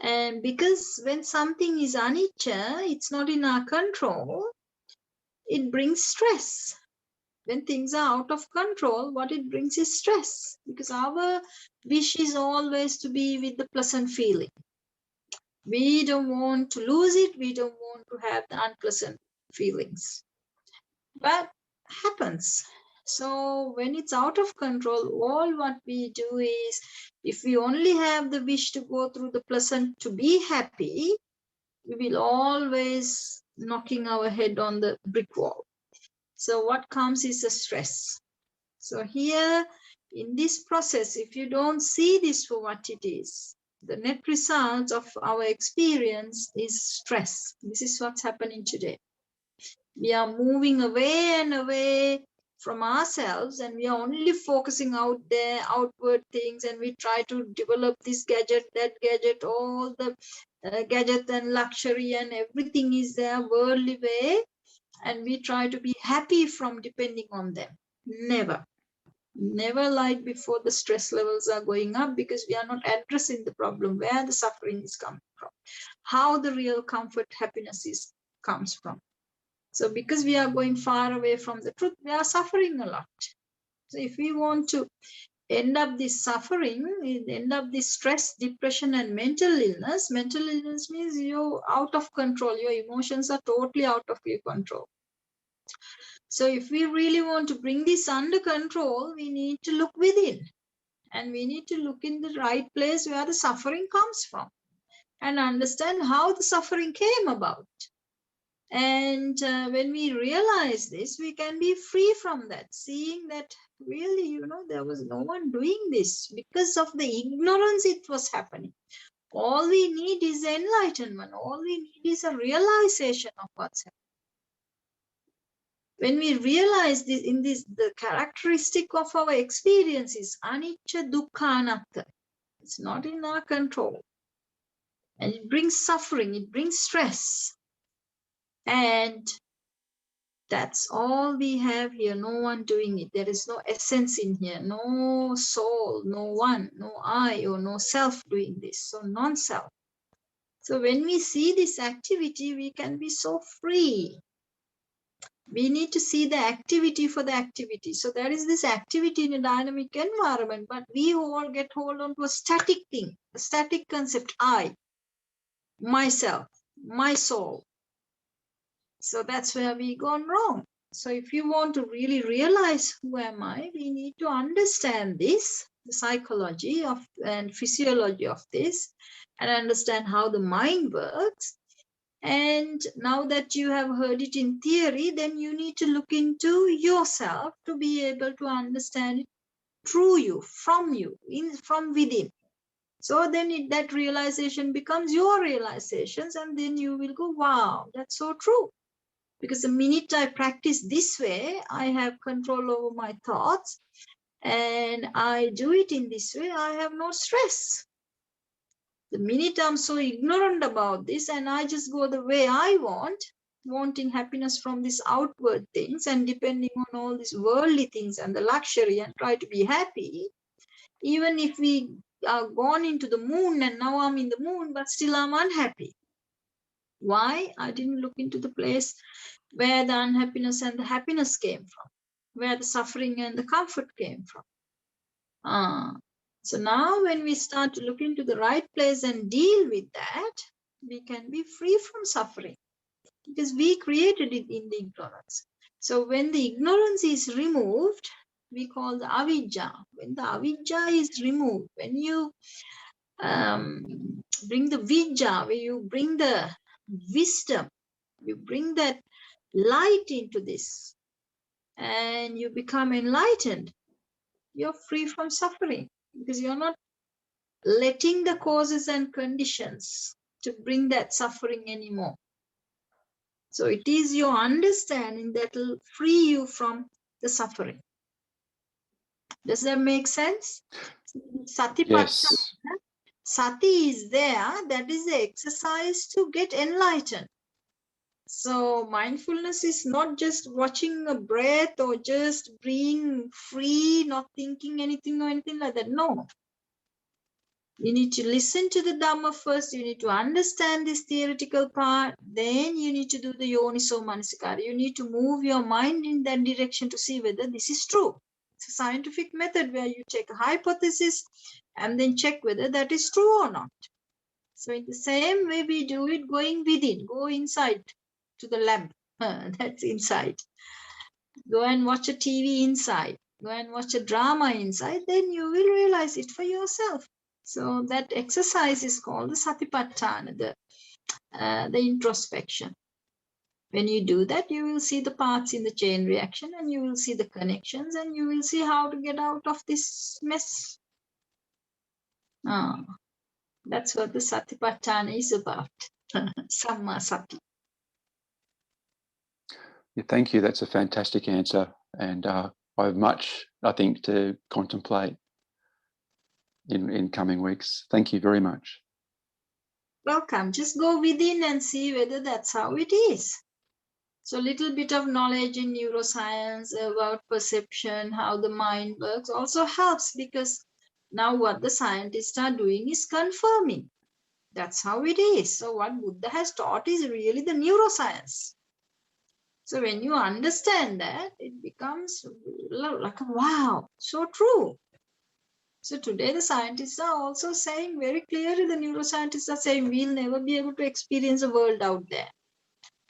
And because when something is anicca, it's not in our control, it brings stress. When things are out of control, what it brings is stress, because our wish is always to be with the pleasant feeling. We don't want to lose it. We don't want to have the unpleasant feelings. But happens. So when it's out of control, all what we do is, if we only have the wish to go through the pleasant to be happy, we will always knocking our head on the brick wall. So what comes is a stress. So here in this process, if you don't see this for what it is, the net result of our experience is stress. This is what's happening today. We are moving away and away from ourselves, and we are only focusing out there, outward things, and we try to develop this gadget, that gadget, all the gadget and luxury and everything is there, worldly way, and we try to be happy from depending on them. Never like before the stress levels are going up, because we are not addressing the problem, where the suffering is coming from. how the real comfort, happiness comes from. So because we are going far away from the truth, we are suffering a lot. So if we want to end up this suffering, end up this stress, depression, and mental illness means you're out of control. Your emotions are totally out of your control. So if we really want to bring this under control, we need to look within. And we need to look in the right place where the suffering comes from and understand how the suffering came about. And when we realize this, we can be free from that, seeing that really, there was no one doing this. Because of the ignorance, it was happening. All we need is enlightenment. All we need is a realization of what's happening. When we realize this, the characteristic of our experience is anicca, dukkha, anatta. It's not in our control. And it brings suffering, it brings stress. And that's all we have here, no one doing it. There is no essence in here, no soul, no one, no I, or no self doing this, so non-self. So when we see this activity, we can be so free. We need to see the activity for the activity. So there is this activity in a dynamic environment, but we all get hold on to a static thing, a static concept, I, myself, my soul. So that's where we gone wrong. So if you want to really realize who am I, we need to understand this, the psychology of and physiology of this, and understand how the mind works. And now that you have heard it in theory, then you need to look into yourself to be able to understand it through you, from within. So then that realization becomes your realizations, and then you will go, wow, that's so true. Because the minute I practice this way, I have control over my thoughts, and I do it in this way, I have no stress. The minute I'm so ignorant about this and I just go the way I want, wanting happiness from these outward things and depending on all these worldly things and the luxury and try to be happy, even if we are gone into the moon and now I'm in the moon, but still I'm unhappy. Why? I didn't look into the place where the unhappiness and the happiness came from, where the suffering and the comfort came from. So now when we start to look into the right place and deal with that, we can be free from suffering because we created it in the ignorance. So when the ignorance is removed, we call the avijja. When the avijja is removed, when you bring the vijja, when you bring the wisdom, you bring that light into this and you become enlightened, you're free from suffering because you're not letting the causes and conditions to bring that suffering anymore. So it is your understanding that will free you from the suffering. Does that make sense? Satipatthana. Yes. Sati is there, that is the exercise to get enlightened. So mindfulness is not just watching a breath or just being free, not thinking anything or anything like that. No. You need to listen to the Dhamma first. You need to understand this theoretical part. Then you need to do the Yoniso Manasikara. You need to move your mind in that direction to see whether this is true. It's a scientific method where you take a hypothesis and then check whether that is true or not. So in the same way we do it going within. Go inside to the lamp. That's inside. Go and watch a TV inside. Go and watch a drama inside. Then you will realize it for yourself. So that exercise is called the Satipatthana, the introspection. When you do that, you will see the parts in the chain reaction and you will see the connections and you will see how to get out of this mess. That's what the Satipatthana is about. Samma Sati. Yeah, thank you. That's a fantastic answer. And I have much, I think, to contemplate in coming weeks. Thank you very much. Welcome. Just go within and see whether that's how it is. So a little bit of knowledge in neuroscience about perception, how the mind works also helps because now what the scientists are doing is confirming. That's how it is. So what Buddha has taught is really the neuroscience. So when you understand that, it becomes like, wow, so true. So today the scientists are also saying very clearly, the neuroscientists are saying we'll never be able to experience a world out there.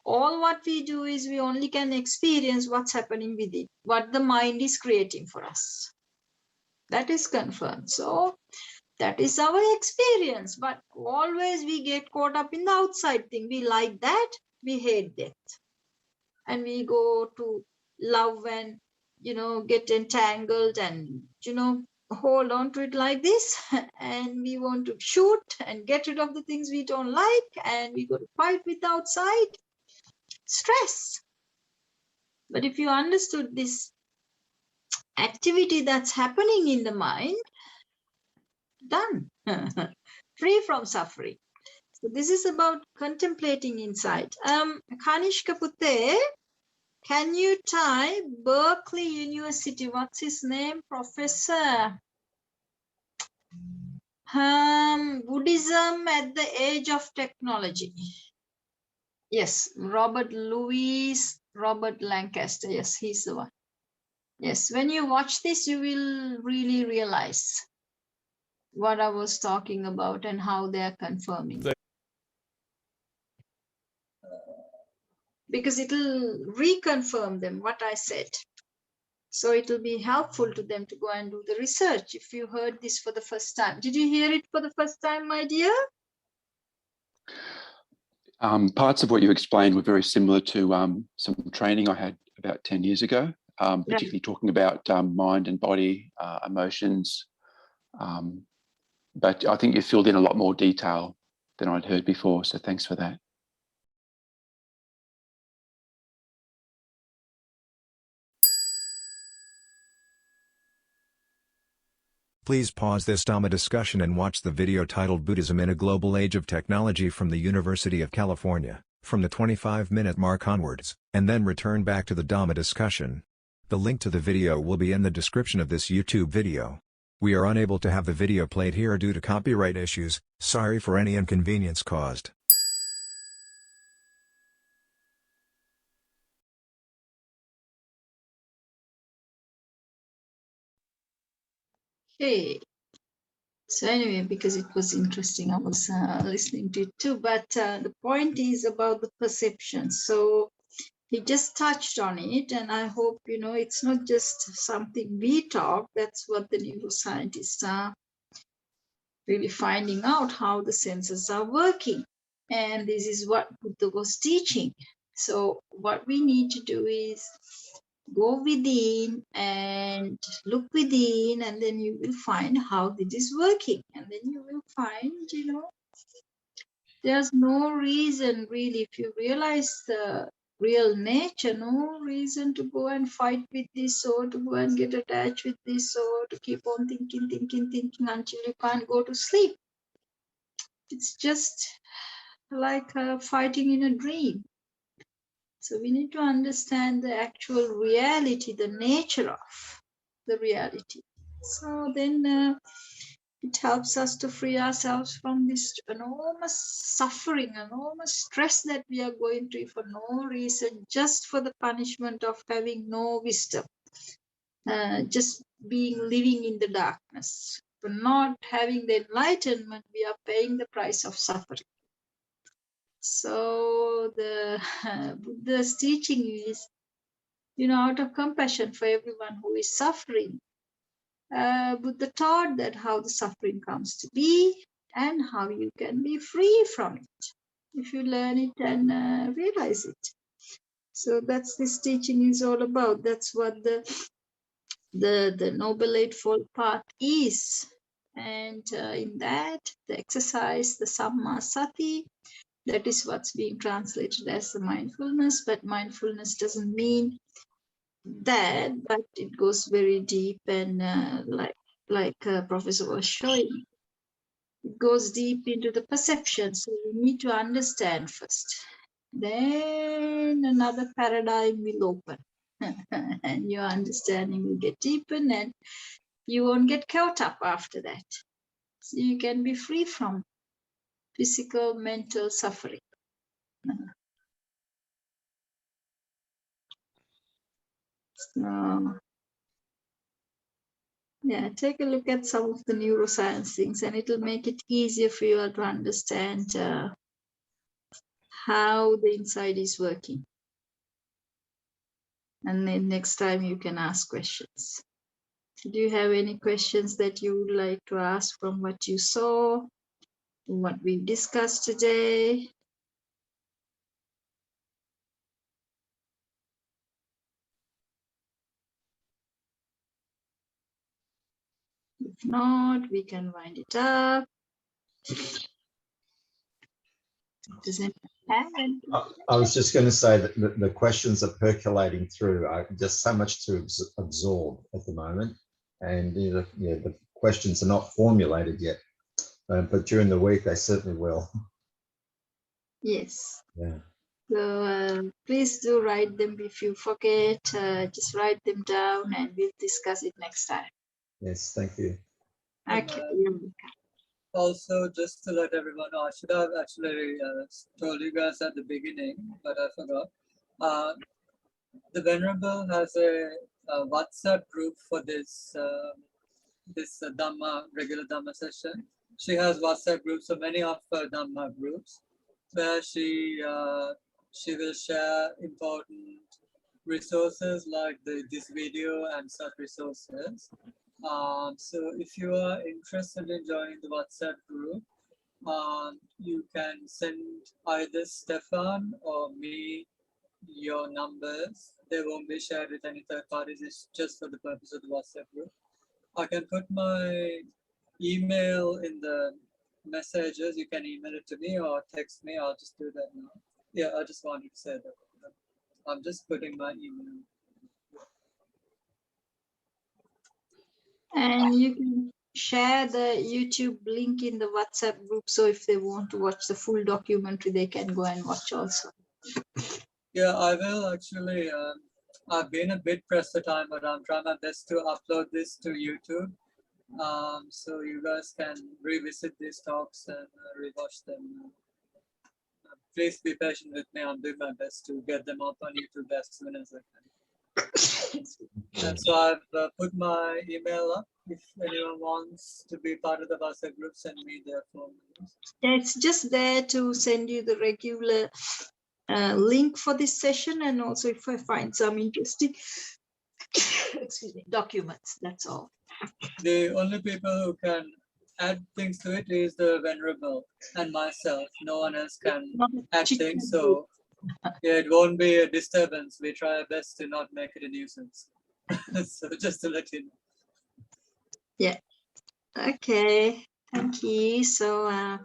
All what we do is we only can experience what's happening with it, what the mind is creating for us. That is confirmed. So that is our experience, but always we get caught up in the outside thing. We like that, we hate that. And we go to love and, get entangled and, hold on to it like this. And we want to shoot and get rid of the things we don't like. And we go to fight with the outside. Stress. But if you understood this activity that's happening in the mind, done. Free from suffering. So this is about contemplating inside. Kanishka Putte, can you type Berkeley University? What's his name? Professor. Buddhism at the Age of Technology. Yes, Robert Lancaster. Yes, he's the one. Yes, when you watch this, you will really realize what I was talking about and how they are confirming. Because it will reconfirm them what I said. So it will be helpful to them to go and do the research if you heard this for the first time. Did you hear it for the first time, my dear? Parts of what you explained were very similar to some training I had about 10 years ago, particularly talking about mind and body, emotions. But I think you filled in a lot more detail than I'd heard before. So thanks for that. Please pause this Dhamma discussion and watch the video titled Buddhism in a Global Age of Technology from the University of California, from the 25-minute mark onwards, and then return back to the Dhamma discussion. The link to the video will be in the description of this YouTube video. We are unable to have the video played here due to copyright issues. Sorry for any inconvenience caused. Okay. So anyway, because it was interesting, I was listening to it too. But the point is about the perception. So he just touched on it, and I hope, it's not just something we talk. That's what the neuroscientists are really finding out, how the senses are working. And this is what Buddha was teaching. So what we need to do is go within and look within, and then you will find how this is working. And then you will find, there's no reason really, if you realize the real nature, no reason to go and fight with this or to go and get attached with this or to keep on thinking until you can't go to sleep. It's just like fighting in a dream. So we need to understand the actual reality, the nature of the reality. So then it helps us to free ourselves from this enormous suffering, enormous stress that we are going through for no reason, just for the punishment of having no wisdom, just living in the darkness. For not having the enlightenment, we are paying the price of suffering. So the Buddha's teaching is, out of compassion for everyone who is suffering, Buddha taught that how the suffering comes to be and how you can be free from it if you learn it and realize it. So that's this teaching is all about. That's what the Noble Eightfold Path is. And in that, the exercise, the Samma Sati, that is what's being translated as the mindfulness. But mindfulness doesn't mean that, but it goes very deep and like Professor was showing, it goes deep into the perception. So you need to understand first. Then another paradigm will open and your understanding will get deepened and you won't get caught up after that. So you can be free from physical, mental suffering. So, yeah, take a look at some of the neuroscience things, and it'll make it easier for you to understand how the inside is working. And then next time you can ask questions. Do you have any questions that you would like to ask from what you saw, what we discussed today? If not, we can wind it up. Does anyone have any? I was just going to say that the questions are percolating through. Just so much to absorb at the moment, and the questions are not formulated yet, but during the week they certainly will. Yes. Yeah. So please do write them. If you forget, just write them down and we'll discuss it next time. Yes, thank you. Okay. Also, just to let everyone know, I should have actually told you guys at the beginning, but I forgot. The Venerable has a WhatsApp group for this Dhamma, regular Dhamma session. She has WhatsApp groups, so many of her Dhamma groups, where she will share important resources like this video and such resources. So if you are interested in joining the WhatsApp group, you can send either Stefan or me your numbers. They won't be shared with any third parties. It's just for the purpose of the WhatsApp group. I can put my email in the messages. You can email it to me or text me. I'll just do that now. Yeah, I just wanted to say that. I'm just putting my email. And you can share the YouTube link in the WhatsApp group. So if they want to watch the full documentary, they can go and watch also. Yeah, I will actually. I've been a bit pressed for time, but I'm trying my best to upload this to YouTube. So you guys can revisit these talks and rewatch them. Please be patient with me. I'm doing my best to get them up on YouTube as soon as I can. And so I've put my email up. If anyone wants to be part of the WhatsApp group, send me their phone numbers. Yeah, it's just there to send you the regular link for this session, and also if I find some interesting excuse me, documents, that's all. The only people who can add things to it is the Venerable and myself. No one else can add things, so yeah, it won't be a disturbance. We try our best to not make it a nuisance. So just to let you know. Yeah. Okay. Thank you. So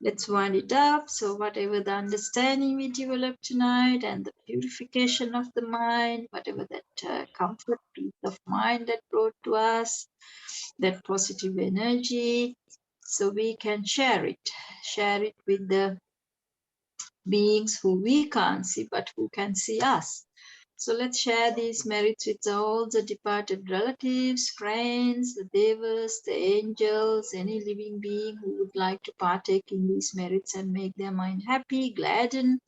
let's wind it up. So whatever the understanding we developed tonight and the purification of the mind, whatever that comfort, peace of mind that brought to us, that positive energy, so we can share it with the beings who we can't see, but who can see us. So let's share these merits with all the departed relatives, friends, the devas, the angels, any living being who would like to partake in these merits and make their mind happy, gladden.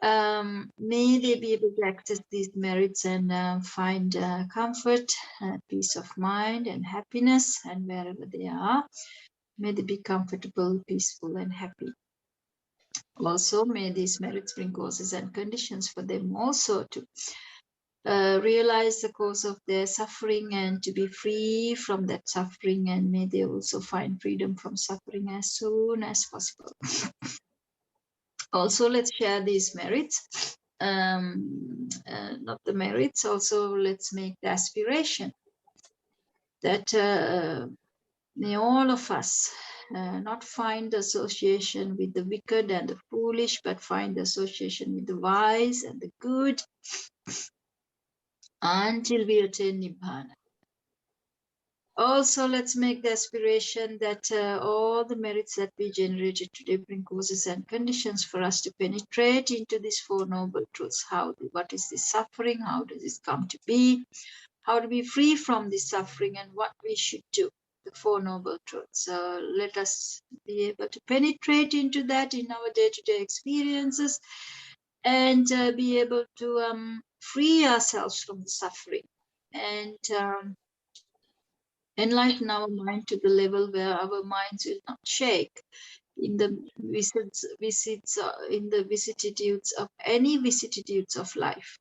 May they be able to access these merits and find comfort, peace of mind and happiness, and wherever they are, may they be comfortable, peaceful and happy. Also, may these merits bring causes and conditions for them also to realize the cause of their suffering and to be free from that suffering, and may they also find freedom from suffering as soon as possible. Also, let's share these merits. Not the merits, also let's make the aspiration that may all of us not find association with the wicked and the foolish, but find association with the wise and the good until we attain Nibbana. Also, let's make the aspiration that all the merits that we generated today bring causes and conditions for us to penetrate into these Four Noble Truths. What is this suffering? How does this come to be? How to be free from this suffering and what we should do. the Four Noble Truths. So let us be able to penetrate into that in our day-to-day experiences, and be able to free ourselves from suffering, and enlighten our mind to the level where our minds will not shake in the in the vicissitudes of any vicissitudes of life,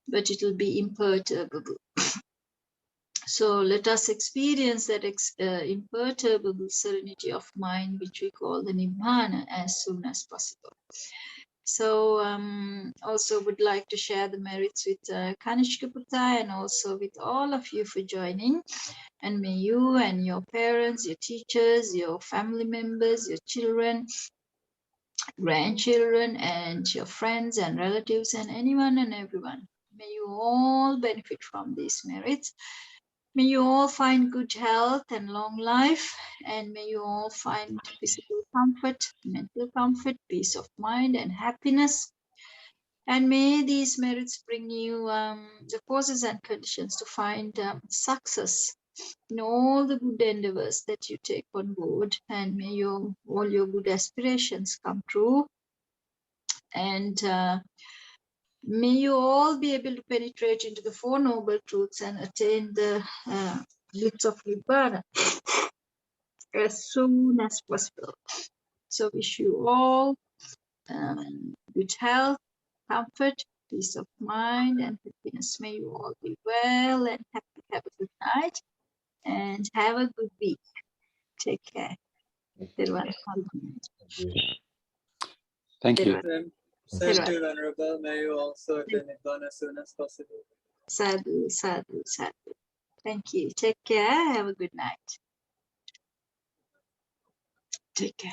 but it will be imperturbable. So let us experience that imperturbable serenity of mind, which we call the Nibbana, as soon as possible. So also would like to share the merits with Kanishka Putta, and also with all of you for joining. And may you and your parents, your teachers, your family members, your children, grandchildren, and your friends and relatives, and anyone and everyone, may you all benefit from these merits. May you all find good health and long life, and may you all find physical comfort, mental comfort, peace of mind, and happiness. And may these merits bring you the causes and conditions to find success in all the good endeavors that you take on board, and may all your good aspirations come true. And may you all be able to penetrate into the Four Noble Truths and attain the bliss of Nibbana as soon as possible. So wish you all good health, comfort, peace of mind, and happiness. May you all be well and happy. Have a good night and have a good week. Take care. Thank you. Same to you, Venerable. May you also attain Nibbana as soon as possible. Sadhu, sadhu, sadhu. Thank you. Take care. Have a good night. Take care.